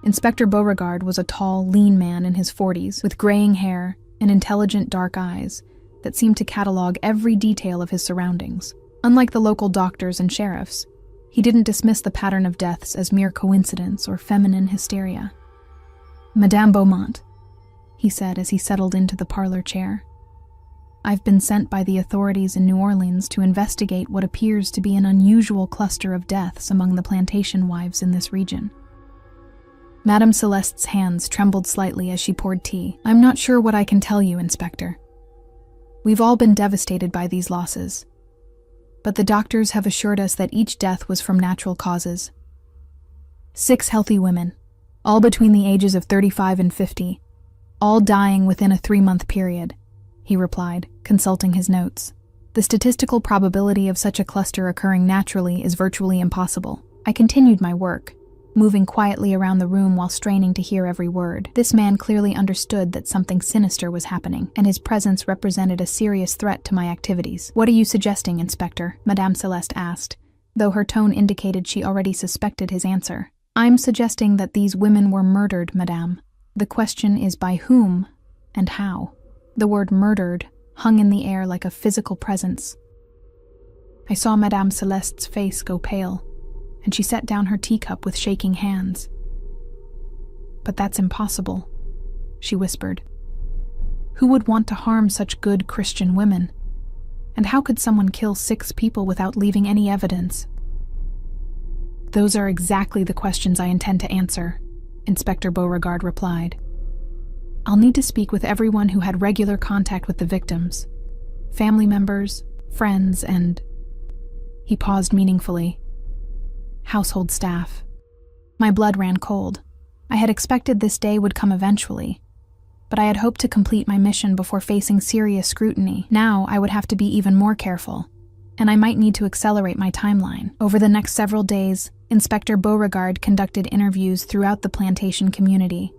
Inspector Beauregard was a tall, lean man in his 40s, with graying hair and intelligent dark eyes that seemed to catalog every detail of his surroundings. Unlike the local doctors and sheriffs, he didn't dismiss the pattern of deaths as mere coincidence or feminine hysteria. "Madame Beaumont," he said as he settled into the parlor chair. "I've been sent by the authorities in New Orleans to investigate what appears to be an unusual cluster of deaths among the plantation wives in this region." Madame Celeste's hands trembled slightly as she poured tea. "I'm not sure what I can tell you, Inspector. We've all been devastated by these losses, but the doctors have assured us that each death was from natural causes. 6 healthy women, all between the ages of 35 and 50, all dying within a 3-month period," he replied, consulting his notes. "The statistical probability of such a cluster occurring naturally is virtually impossible." I continued my work, moving quietly around the room while straining to hear every word. This man clearly understood that something sinister was happening, and his presence represented a serious threat to my activities. "What are you suggesting, Inspector?" Madame Celeste asked, though her tone indicated she already suspected his answer. "I'm suggesting that these women were murdered, Madame. The question is by whom and how." The word "murdered" hung in the air like a physical presence. I saw Madame Celeste's face go pale, and she set down her teacup with shaking hands. "But that's impossible," she whispered. Who would want to harm such good Christian women? And how could someone kill 6 people without leaving any evidence? Those are exactly the questions I intend to answer, Inspector Beauregard replied. I'll need to speak with everyone who had regular contact with the victims. Family members, friends, and... He paused meaningfully. Household staff. My blood ran cold. I had expected this day would come eventually, but I had hoped to complete my mission before facing serious scrutiny. Now I would have to be even more careful, and I might need to accelerate my timeline. Over the next several days, Inspector Beauregard conducted interviews throughout the plantation community.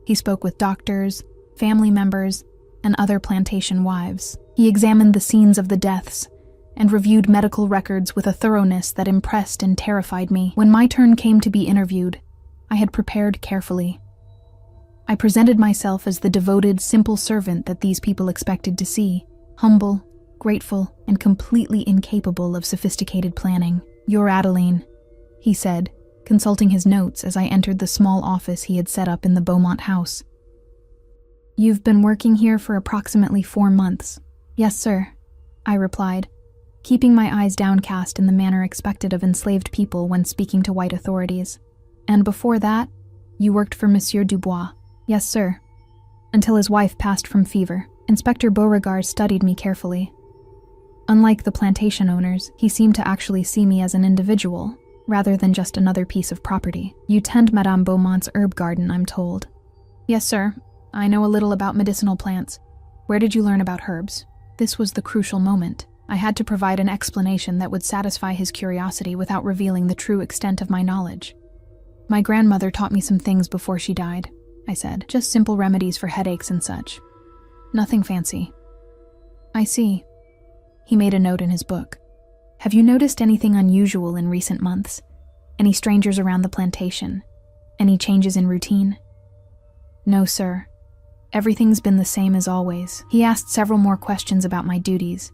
He spoke with doctors, family members, and other plantation wives. He examined the scenes of the deaths and reviewed medical records with a thoroughness that impressed and terrified me. When my turn came to be interviewed, I had prepared carefully. I presented myself as the devoted, simple servant that these people expected to see, humble, grateful, and completely incapable of sophisticated planning. "You're Adeline," he said, consulting his notes as I entered the small office he had set up in the Beaumont house. "You've been working here for approximately 4 months." "Yes, sir," I replied, keeping my eyes downcast in the manner expected of enslaved people when speaking to white authorities. "And before that, you worked for Monsieur Dubois." "Yes, sir." Until his wife passed from fever. Inspector Beauregard studied me carefully. Unlike the plantation owners, he seemed to actually see me as an individual, rather than just another piece of property. "You tend Madame Beaumont's herb garden, I'm told." "Yes, sir. I know a little about medicinal plants. Where did you learn about herbs?" This was the crucial moment. I had to provide an explanation that would satisfy his curiosity without revealing the true extent of my knowledge. "My grandmother taught me some things before she died," I said. "Just simple remedies for headaches and such. Nothing fancy." "I see." He made a note in his book. "Have you noticed anything unusual in recent months? Any strangers around the plantation? Any changes in routine?" "No, sir. Everything's been the same as always." He asked several more questions about my duties,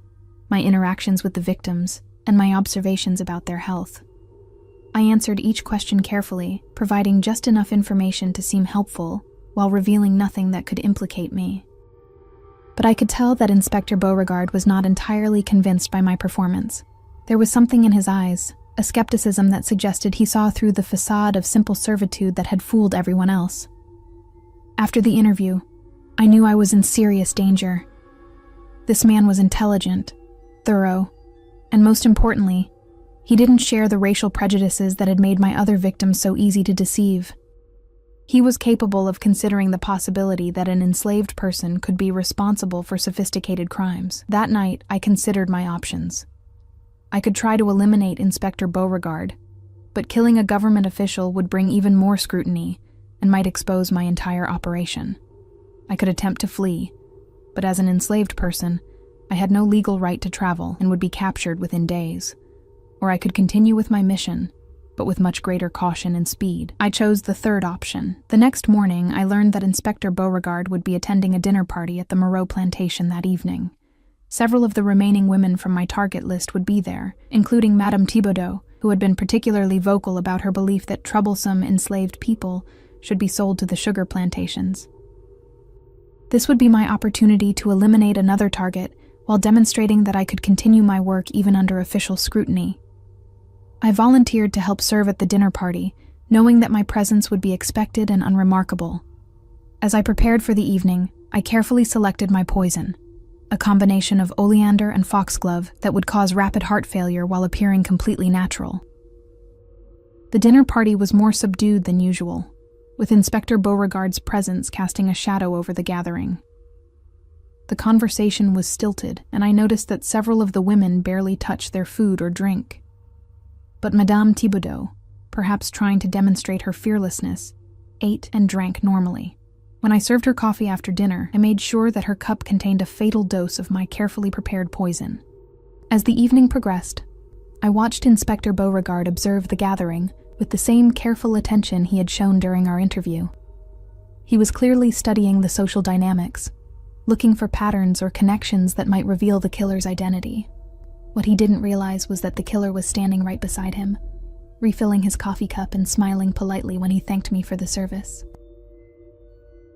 my interactions with the victims, and my observations about their health. I answered each question carefully, providing just enough information to seem helpful, while revealing nothing that could implicate me. But I could tell that Inspector Beauregard was not entirely convinced by my performance. There was something in his eyes, a skepticism that suggested he saw through the facade of simple servitude that had fooled everyone else. After the interview, I knew I was in serious danger. This man was intelligent, thorough, and most importantly, he didn't share the racial prejudices that had made my other victims so easy to deceive. He was capable of considering the possibility that an enslaved person could be responsible for sophisticated crimes. That night, I considered my options. I could try to eliminate Inspector Beauregard, but killing a government official would bring even more scrutiny and might expose my entire operation. I could attempt to flee, but as an enslaved person, I had no legal right to travel and would be captured within days. Or I could continue with my mission, but with much greater caution and speed. I chose the third option. The next morning, I learned that Inspector Beauregard would be attending a dinner party at the Moreau plantation that evening. Several of the remaining women from my target list would be there, including Madame Thibodeau, who had been particularly vocal about her belief that troublesome enslaved people should be sold to the sugar plantations. This would be my opportunity to eliminate another target while demonstrating that I could continue my work even under official scrutiny. I volunteered to help serve at the dinner party, knowing that my presence would be expected and unremarkable. As I prepared for the evening, I carefully selected my poison, a combination of oleander and foxglove that would cause rapid heart failure while appearing completely natural. The dinner party was more subdued than usual, with Inspector Beauregard's presence casting a shadow over the gathering. The conversation was stilted, and I noticed that several of the women barely touched their food or drink. But Madame Thibodeau, perhaps trying to demonstrate her fearlessness, ate and drank normally. When I served her coffee after dinner, I made sure that her cup contained a fatal dose of my carefully prepared poison. As the evening progressed, I watched Inspector Beauregard observe the gathering with the same careful attention he had shown during our interview. He was clearly studying the social dynamics, looking for patterns or connections that might reveal the killer's identity. What he didn't realize was that the killer was standing right beside him, refilling his coffee cup and smiling politely when he thanked me for the service.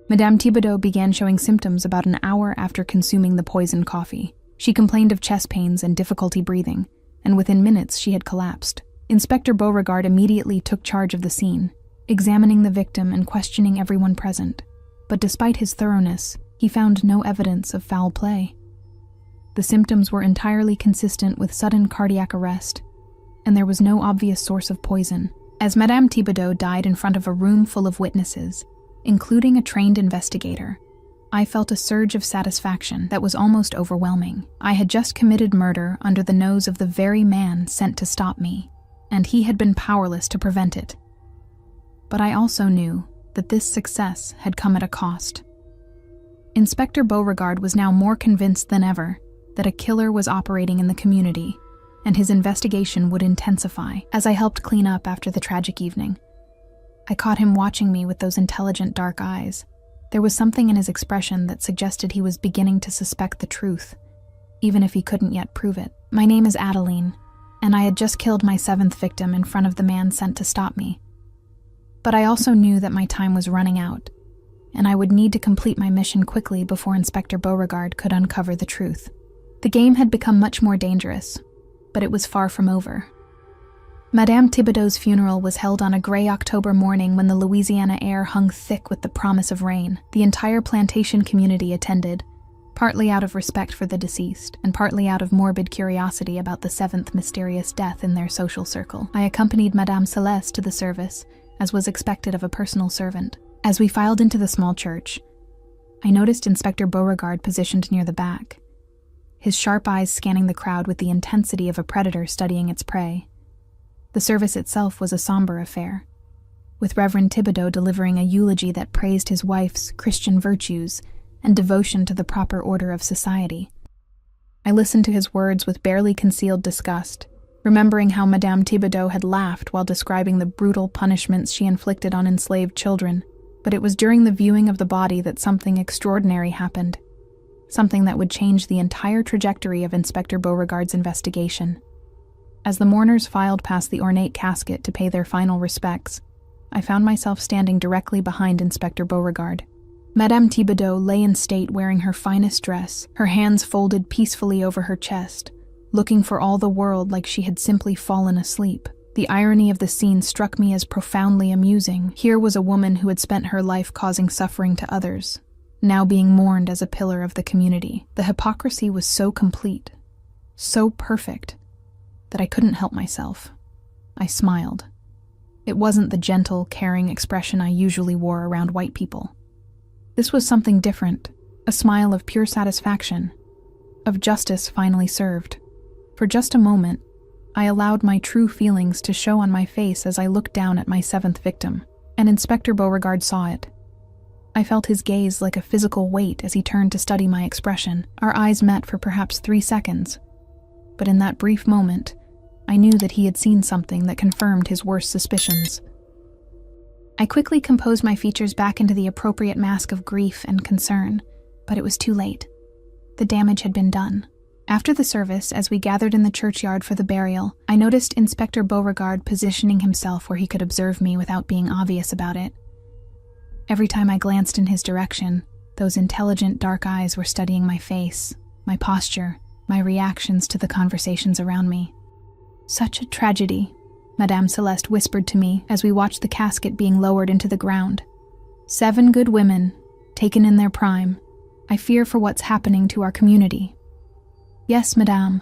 Madame Thibodeau began showing symptoms about an hour after consuming the poisoned coffee. She complained of chest pains and difficulty breathing, and within minutes she had collapsed. Inspector Beauregard immediately took charge of the scene, examining the victim and questioning everyone present. But despite his thoroughness, he found no evidence of foul play. The symptoms were entirely consistent with sudden cardiac arrest, and there was no obvious source of poison. As Madame Thibodeau died in front of a room full of witnesses, including a trained investigator, I felt a surge of satisfaction that was almost overwhelming. I had just committed murder under the nose of the very man sent to stop me, and he had been powerless to prevent it. But I also knew that this success had come at a cost. Inspector Beauregard was now more convinced than ever that a killer was operating in the community, and his investigation would intensify. As I helped clean up after the tragic evening, I caught him watching me with those intelligent dark eyes. There was something in his expression that suggested he was beginning to suspect the truth, even if he couldn't yet prove it. My name is Adeline, and I had just killed my 7th victim in front of the man sent to stop me. But I also knew that my time was running out, and I would need to complete my mission quickly before Inspector Beauregard could uncover the truth. The game had become much more dangerous, but it was far from over. Madame Thibodeau's funeral was held on a gray October morning when the Louisiana air hung thick with the promise of rain. The entire plantation community attended, partly out of respect for the deceased, and partly out of morbid curiosity about the 7th mysterious death in their social circle. I accompanied Madame Celeste to the service, as was expected of a personal servant. As we filed into the small church, I noticed Inspector Beauregard positioned near the back, his sharp eyes scanning the crowd with the intensity of a predator studying its prey. The service itself was a somber affair, with Reverend Thibodeau delivering a eulogy that praised his wife's Christian virtues and devotion to the proper order of society. I listened to his words with barely concealed disgust, remembering how Madame Thibodeau had laughed while describing the brutal punishments she inflicted on enslaved children. But it was during the viewing of the body that something extraordinary happened, something that would change the entire trajectory of Inspector Beauregard's investigation. As the mourners filed past the ornate casket to pay their final respects, I found myself standing directly behind Inspector Beauregard. Madame Thibodeau lay in state wearing her finest dress, her hands folded peacefully over her chest, looking for all the world like she had simply fallen asleep. The irony of the scene struck me as profoundly amusing. Here was a woman who had spent her life causing suffering to others, now being mourned as a pillar of the community. The hypocrisy was so complete, so perfect, that I couldn't help myself. I smiled. It wasn't the gentle, caring expression I usually wore around white people. This was something different, a smile of pure satisfaction, of justice finally served. For just a moment, I allowed my true feelings to show on my face as I looked down at my 7th victim, and Inspector Beauregard saw it. I felt his gaze like a physical weight as he turned to study my expression. Our eyes met for perhaps 3 seconds, but in that brief moment, I knew that he had seen something that confirmed his worst suspicions. I quickly composed my features back into the appropriate mask of grief and concern, but it was too late. The damage had been done. After the service, as we gathered in the churchyard for the burial, I noticed Inspector Beauregard positioning himself where he could observe me without being obvious about it. Every time I glanced in his direction, those intelligent dark eyes were studying my face, my posture, my reactions to the conversations around me. "Such a tragedy," Madame Celeste whispered to me as we watched the casket being lowered into the ground. 7 good women, taken in their prime. I fear for what's happening to our community. "Yes, madame,"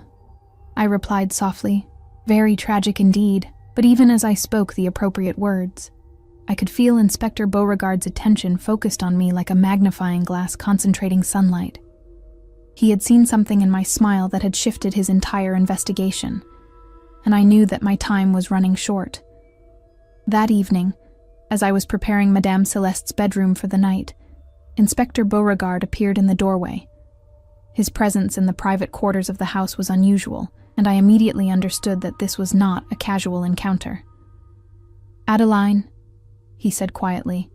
I replied softly. "Very tragic indeed," but even as I spoke the appropriate words, I could feel Inspector Beauregard's attention focused on me like a magnifying glass concentrating sunlight. He had seen something in my smile that had shifted his entire investigation, and I knew that my time was running short. That evening, as I was preparing Madame Celeste's bedroom for the night, Inspector Beauregard appeared in the doorway. His presence in the private quarters of the house was unusual, and I immediately understood that this was not a casual encounter. "Adeline," he said quietly,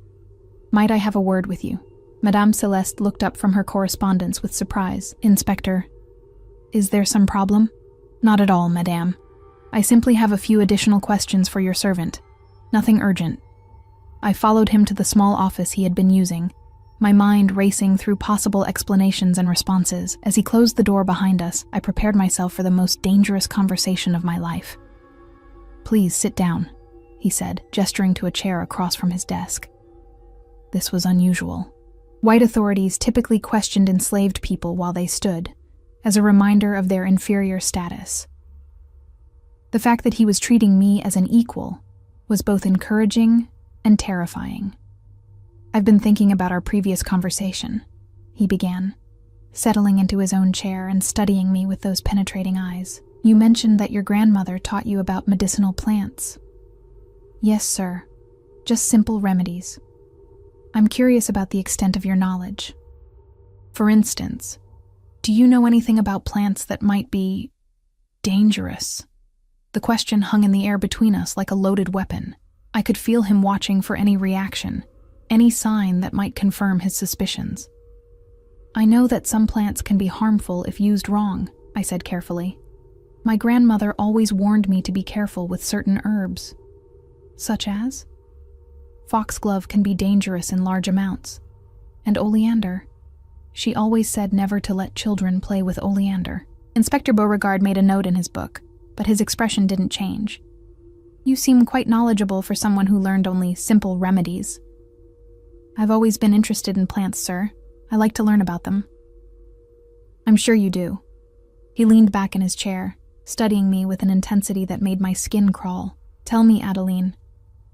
"might I have a word with you?" Madame Celeste looked up from her correspondence with surprise. "Inspector, is there some problem?" "Not at all, madame. I simply have a few additional questions for your servant. Nothing urgent." I followed him to the small office he had been using, my mind racing through possible explanations and responses. As he closed the door behind us, I prepared myself for the most dangerous conversation of my life. "Please sit down," he said, gesturing to a chair across from his desk. This was unusual. White authorities typically questioned enslaved people while they stood, as a reminder of their inferior status. The fact that he was treating me as an equal was both encouraging and terrifying. "I've been thinking about our previous conversation," he began, settling into his own chair and studying me with those penetrating eyes. "You mentioned that your grandmother taught you about medicinal plants." "Yes, sir. Just simple remedies. I'm curious about the extent of your knowledge. For instance, do you know anything about plants that might be dangerous?" The question hung in the air between us like a loaded weapon. I could feel him watching for any reaction, any sign that might confirm his suspicions. "I know that some plants can be harmful if used wrong," I said carefully. "My grandmother always warned me to be careful with certain herbs." "Such as?" "Foxglove can be dangerous in large amounts. And oleander. She always said never to let children play with oleander." Inspector Beauregard made a note in his book, but his expression didn't change. "You seem quite knowledgeable for someone who learned only simple remedies." "I've always been interested in plants, sir. I like to learn about them." "I'm sure you do." He leaned back in his chair, studying me with an intensity that made my skin crawl. "Tell me, Adeline,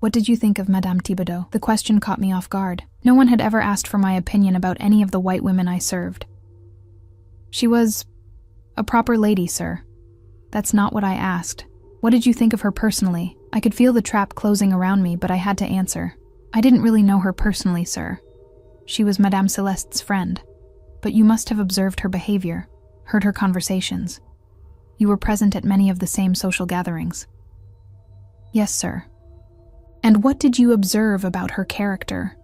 what did you think of Madame Thibodeau?" The question caught me off guard. No one had ever asked for my opinion about any of the white women I served. "She was a proper lady, sir." "That's not what I asked. What did you think of her personally?" I could feel the trap closing around me, but I had to answer. "I didn't really know her personally, sir. She was Madame Celeste's friend. But you must have observed her behavior, heard her conversations. You were present at many of the same social gatherings." "Yes, sir." "And what did you observe about her character?"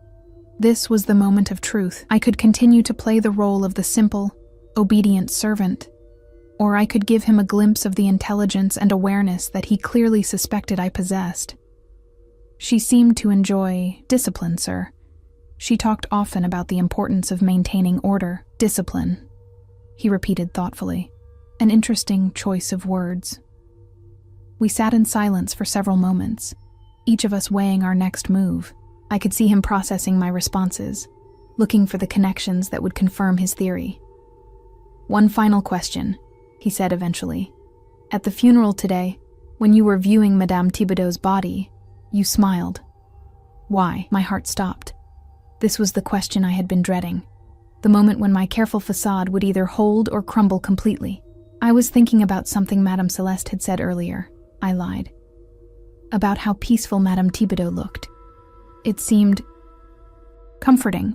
This was the moment of truth. I could continue to play the role of the simple, obedient servant, or I could give him a glimpse of the intelligence and awareness that he clearly suspected I possessed. "She seemed to enjoy discipline, sir. She talked often about the importance of maintaining order." "Discipline," he repeated thoughtfully. An interesting choice of words. We sat in silence for several moments, each of us weighing our next move. I could see him processing my responses, looking for the connections that would confirm his theory. "One final question," he said eventually. "At the funeral today, when you were viewing Madame Thibodeau's body, you smiled. Why?" My heart stopped. This was the question I had been dreading, the moment when my careful facade would either hold or crumble completely. "I was thinking about something Madame Celeste had said earlier," I lied. "About how peaceful Madame Thibodeau looked. It seemed comforting."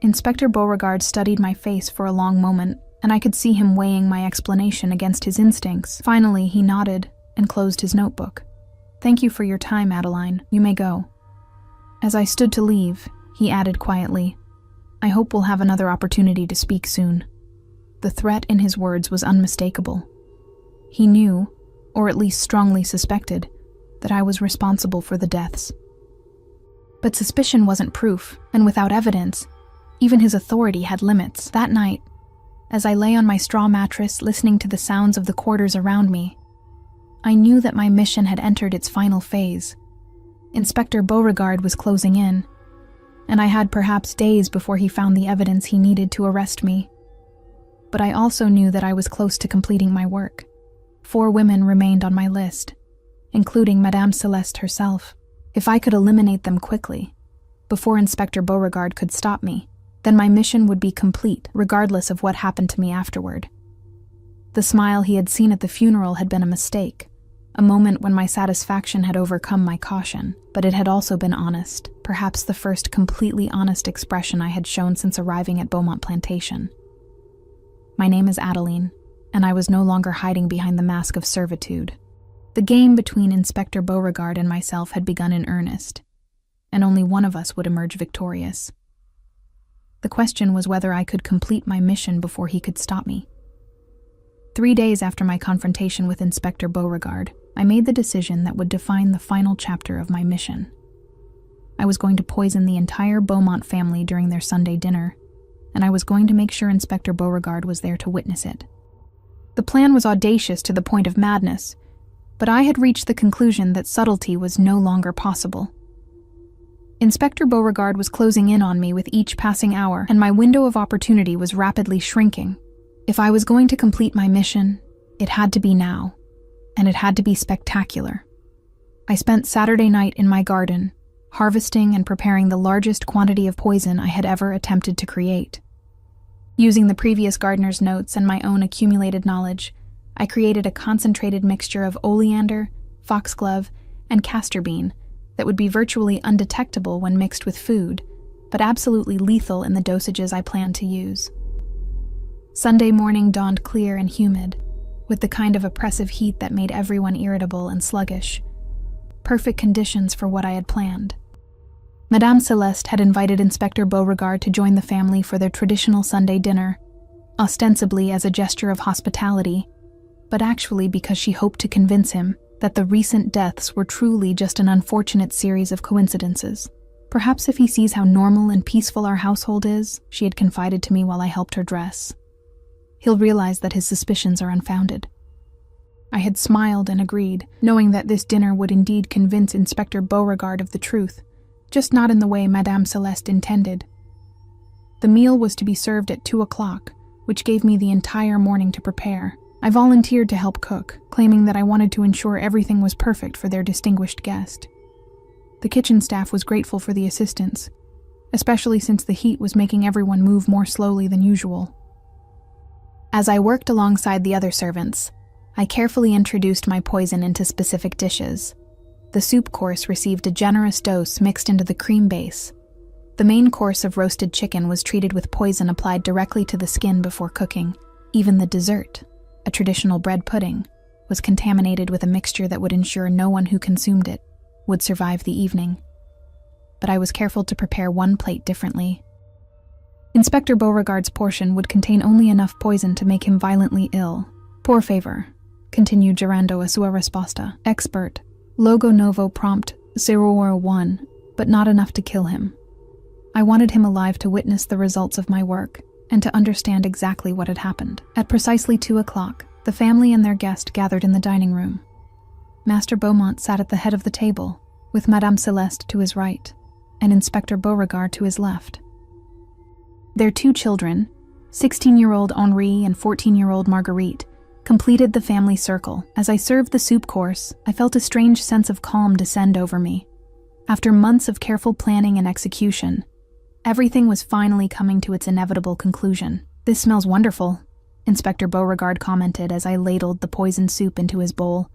Inspector Beauregard studied my face for a long moment, and I could see him weighing my explanation against his instincts. Finally, he nodded and closed his notebook. "Thank you for your time, Adeline. You may go." As I stood to leave, he added quietly, "I hope we'll have another opportunity to speak soon." The threat in his words was unmistakable. He knew, or at least strongly suspected, that I was responsible for the deaths. But suspicion wasn't proof, and without evidence, even his authority had limits. That night, as I lay on my straw mattress listening to the sounds of the quarters around me, I knew that my mission had entered its final phase. Inspector Beauregard was closing in, and I had perhaps days before he found the evidence he needed to arrest me. But I also knew that I was close to completing my work. 4 women remained on my list, including Madame Celeste herself. If I could eliminate them quickly, before Inspector Beauregard could stop me, then my mission would be complete, regardless of what happened to me afterward. The smile he had seen at the funeral had been a mistake, a moment when my satisfaction had overcome my caution, but it had also been honest, perhaps the first completely honest expression I had shown since arriving at Beaumont Plantation. My name is Adeline, and I was no longer hiding behind the mask of servitude. The game between Inspector Beauregard and myself had begun in earnest, and only one of us would emerge victorious. The question was whether I could complete my mission before he could stop me. 3 days after my confrontation with Inspector Beauregard, I made the decision that would define the final chapter of my mission. I was going to poison the entire Beaumont family during their Sunday dinner, and I was going to make sure Inspector Beauregard was there to witness it. The plan was audacious to the point of madness, but I had reached the conclusion that subtlety was no longer possible. Inspector Beauregard was closing in on me with each passing hour, and my window of opportunity was rapidly shrinking. If I was going to complete my mission, it had to be now, and it had to be spectacular. I spent Saturday night in my garden, harvesting and preparing the largest quantity of poison I had ever attempted to create. Using the previous gardener's notes and my own accumulated knowledge, I created a concentrated mixture of oleander, foxglove, and castor bean that would be virtually undetectable when mixed with food, but absolutely lethal in the dosages I planned to use. Sunday morning dawned clear and humid, with the kind of oppressive heat that made everyone irritable and sluggish. Perfect conditions for what I had planned. Madame Celeste had invited Inspector Beauregard to join the family for their traditional Sunday dinner, ostensibly as a gesture of hospitality, but actually because she hoped to convince him that the recent deaths were truly just an unfortunate series of coincidences. Perhaps if he sees how normal and peaceful our household is, she had confided to me while I helped her dress, he'll realize that his suspicions are unfounded. I had smiled and agreed, knowing that this dinner would indeed convince Inspector Beauregard of the truth, just not in the way Madame Celeste intended. The meal was to be served at 2 o'clock, which gave me the entire morning to prepare. I volunteered to help cook, claiming that I wanted to ensure everything was perfect for their distinguished guest. The kitchen staff was grateful for the assistance, especially since the heat was making everyone move more slowly than usual. As I worked alongside the other servants, I carefully introduced my poison into specific dishes. The soup course received a generous dose mixed into the cream base. The main course of roasted chicken was treated with poison applied directly to the skin before cooking. Even the dessert, a traditional bread pudding, was contaminated with a mixture that would ensure no one who consumed it would survive the evening. But I was careful to prepare one plate differently. Inspector Beauregard's portion would contain only enough poison to make him violently ill. Por favor, continued Gerando a sua resposta. Expert. Logo novo prompt 001, but not enough to kill him. I wanted him alive to witness the results of my work and to understand exactly what had happened. At precisely 2 o'clock, the family and their guest gathered in the dining room. Master Beaumont sat at the head of the table, with Madame Celeste to his right, and Inspector Beauregard to his left. Their 2 children, 16-year-old Henri and 14-year-old Marguerite, completed the family circle. As I served the soup course, I felt a strange sense of calm descend over me. After months of careful planning and execution, everything was finally coming to its inevitable conclusion. This smells wonderful, Inspector Beauregard commented as I ladled the poisoned soup into his bowl.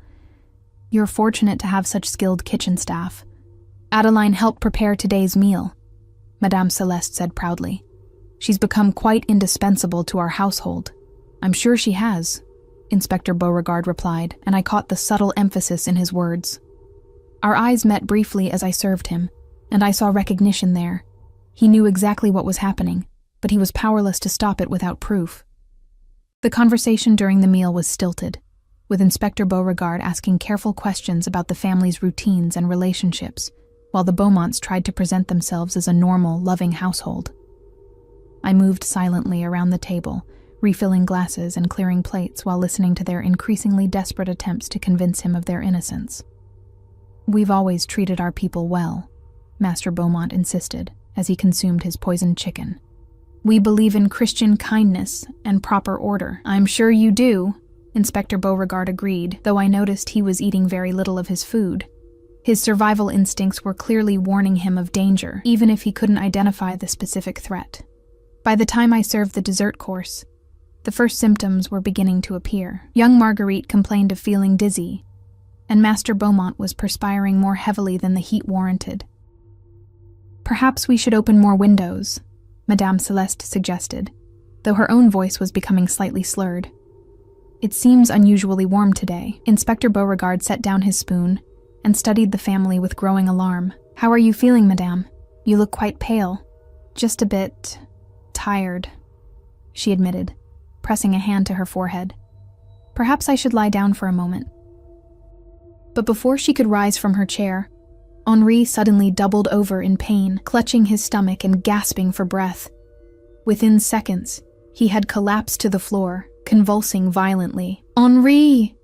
You're fortunate to have such skilled kitchen staff. Adeline helped prepare today's meal, Madame Celeste said proudly. She's become quite indispensable to our household. I'm sure she has, Inspector Beauregard replied, and I caught the subtle emphasis in his words. Our eyes met briefly as I served him, and I saw recognition there. He knew exactly what was happening, but he was powerless to stop it without proof. The conversation during the meal was stilted, with Inspector Beauregard asking careful questions about the family's routines and relationships, while the Beaumonts tried to present themselves as a normal, loving household. I moved silently around the table, refilling glasses and clearing plates while listening to their increasingly desperate attempts to convince him of their innocence. We've always treated our people well, Master Beaumont insisted as he consumed his poisoned chicken. We believe in Christian kindness and proper order. I'm sure you do, Inspector Beauregard agreed, though I noticed he was eating very little of his food. His survival instincts were clearly warning him of danger, even if he couldn't identify the specific threat. By the time I served the dessert course, the first symptoms were beginning to appear. Young Marguerite complained of feeling dizzy, and Master Beaumont was perspiring more heavily than the heat warranted. Perhaps we should open more windows, Madame Celeste suggested, though her own voice was becoming slightly slurred. It seems unusually warm today. Inspector Beauregard set down his spoon and studied the family with growing alarm. How are you feeling, Madame? You look quite pale. Just a bit tired, she admitted, pressing a hand to her forehead. Perhaps I should lie down for a moment. But before she could rise from her chair, Henri suddenly doubled over in pain, clutching his stomach and gasping for breath. Within seconds, he had collapsed to the floor, convulsing violently. "Henri!"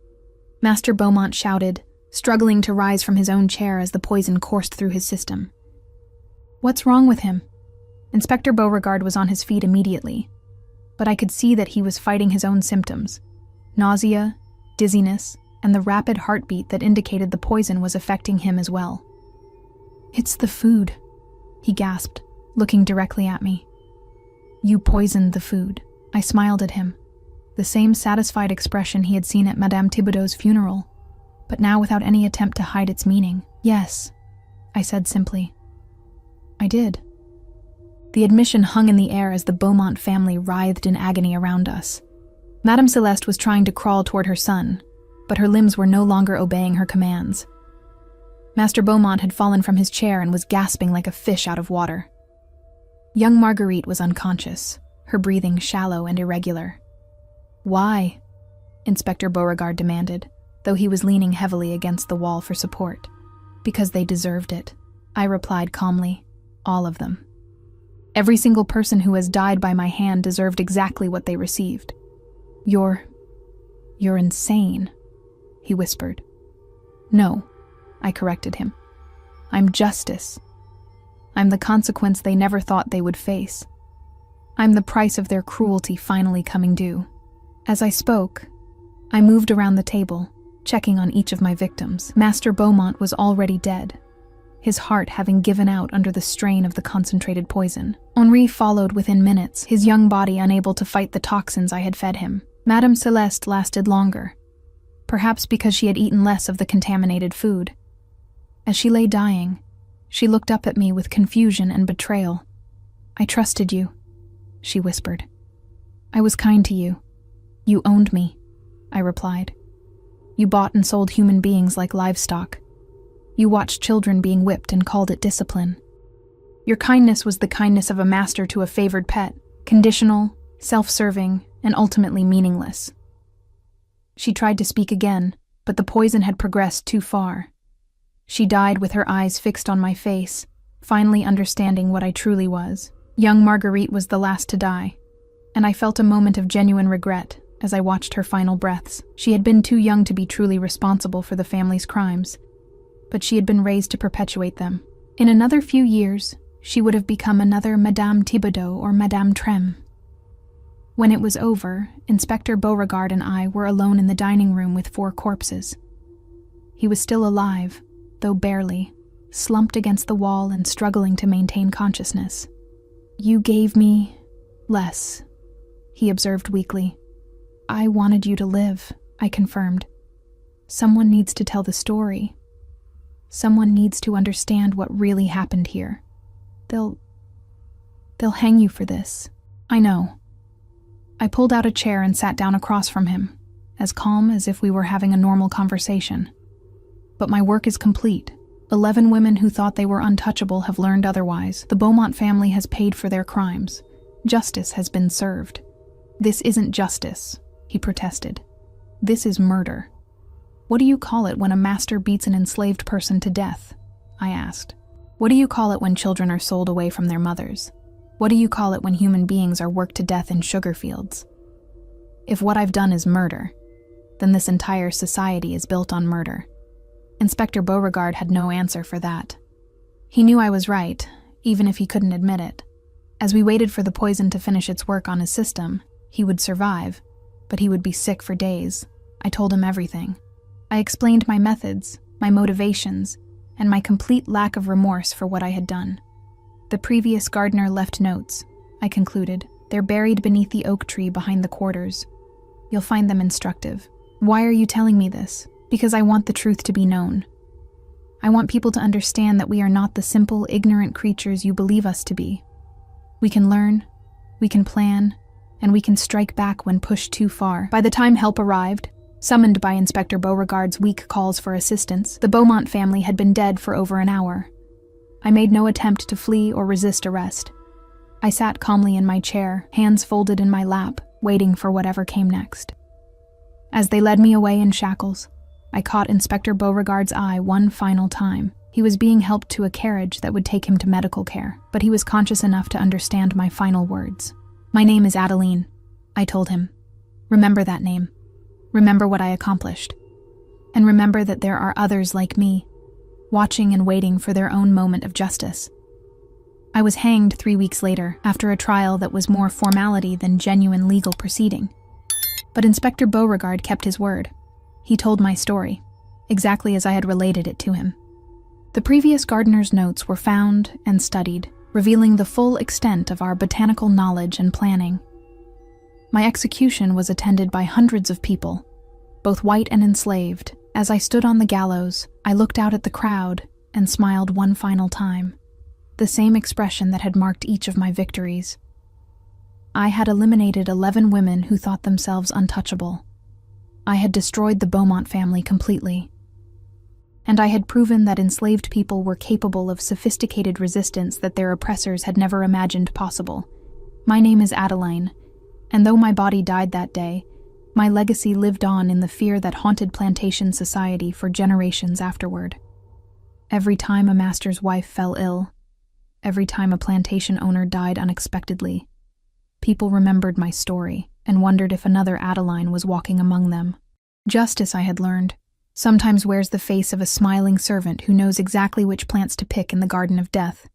Master Beaumont shouted, struggling to rise from his own chair as the poison coursed through his system. "What's wrong with him?" Inspector Beauregard was on his feet immediately, but I could see that he was fighting his own symptoms: nausea, dizziness, and the rapid heartbeat that indicated the poison was affecting him as well. "It's the food," he gasped, looking directly at me. "You poisoned the food." I smiled at him, the same satisfied expression he had seen at Madame Thibodeau's funeral, but now without any attempt to hide its meaning. "Yes," I said simply. "I did." The admission hung in the air as the Beaumont family writhed in agony around us. Madame Celeste was trying to crawl toward her son, but her limbs were no longer obeying her commands. Master Beaumont had fallen from his chair and was gasping like a fish out of water. Young Marguerite was unconscious, her breathing shallow and irregular. "Why?" Inspector Beauregard demanded, though he was leaning heavily against the wall for support. "Because they deserved it," I replied calmly. "All of them. Every single person who has died by my hand deserved exactly what they received." You're insane," he whispered. "No," I corrected him. "I'm justice. I'm the consequence they never thought they would face. I'm the price of their cruelty finally coming due." As I spoke, I moved around the table, checking on each of my victims. Master Beaumont was already dead, his heart having given out under the strain of the concentrated poison. Henri followed within minutes, his young body unable to fight the toxins I had fed him. Madame Celeste lasted longer, perhaps because she had eaten less of the contaminated food. As she lay dying, she looked up at me with confusion and betrayal. "I trusted you," she whispered. "I was kind to you. You owned me," I replied. "You bought and sold human beings like livestock. You watched children being whipped and called it discipline. Your kindness was the kindness of a master to a favored pet, conditional, self-serving, and ultimately meaningless." She tried to speak again, but the poison had progressed too far. She died with her eyes fixed on my face, finally understanding what I truly was. Young Marguerite was the last to die, and I felt a moment of genuine regret as I watched her final breaths. She had been too young to be truly responsible for the family's crimes, but she had been raised to perpetuate them. In another few years, she would have become another Madame Thibodeau or Madame Trem. When it was over, Inspector Beauregard and I were alone in the dining room with 4 corpses. He was still alive, though barely, slumped against the wall and struggling to maintain consciousness. "You gave me less," he observed weakly. "I wanted you to live," I confirmed. "Someone needs to tell the story. Someone needs to understand what really happened here. They'll hang you for this. I know." I pulled out a chair and sat down across from him, as calm as if we were having a normal conversation. "But my work is complete. 11 women who thought they were untouchable have learned otherwise. The Beaumont family has paid for their crimes. Justice has been served." "This isn't justice," he protested. "This is murder." "What do you call it when a master beats an enslaved person to death?" I asked. "What do you call it when children are sold away from their mothers? What do you call it when human beings are worked to death in sugar fields? If what I've done is murder, then this entire society is built on murder." Inspector Beauregard had no answer for that. He knew I was right, even if he couldn't admit it. As we waited for the poison to finish its work on his system, he would survive, but he would be sick for days. I told him everything. I explained my methods, my motivations, and my complete lack of remorse for what I had done. "The previous gardener left notes," I concluded. "They're buried beneath the oak tree behind the quarters. You'll find them instructive." "Why are you telling me this?" "Because I want the truth to be known. I want people to understand that we are not the simple, ignorant creatures you believe us to be. We can learn, we can plan, and we can strike back when pushed too far." By the time help arrived, summoned by Inspector Beauregard's weak calls for assistance, the Beaumont family had been dead for over an hour. I made no attempt to flee or resist arrest. I sat calmly in my chair, hands folded in my lap, waiting for whatever came next. As they led me away in shackles, I caught Inspector Beauregard's eye one final time. He was being helped to a carriage that would take him to medical care, but he was conscious enough to understand my final words. "My name is Adeline," I told him. "Remember that name. Remember what I accomplished. And remember that there are others like me, watching and waiting for their own moment of justice." I was hanged 3 weeks later, after a trial that was more formality than genuine legal proceeding. But Inspector Beauregard kept his word. He told my story, exactly as I had related it to him. The previous gardener's notes were found and studied, revealing the full extent of our botanical knowledge and planning. My execution was attended by hundreds of people, both white and enslaved. As I stood on the gallows, I looked out at the crowd and smiled one final time, the same expression that had marked each of my victories. I had eliminated 11 women who thought themselves untouchable. I had destroyed the Beaumont family completely. And I had proven that enslaved people were capable of sophisticated resistance that their oppressors had never imagined possible. My name is Adeline, and though my body died that day, my legacy lived on in the fear that haunted plantation society for generations afterward. Every time a master's wife fell ill, every time a plantation owner died unexpectedly, people remembered my story and wondered if another Adeline was walking among them. Justice, I had learned, sometimes wears the face of a smiling servant who knows exactly which plants to pick in the garden of death.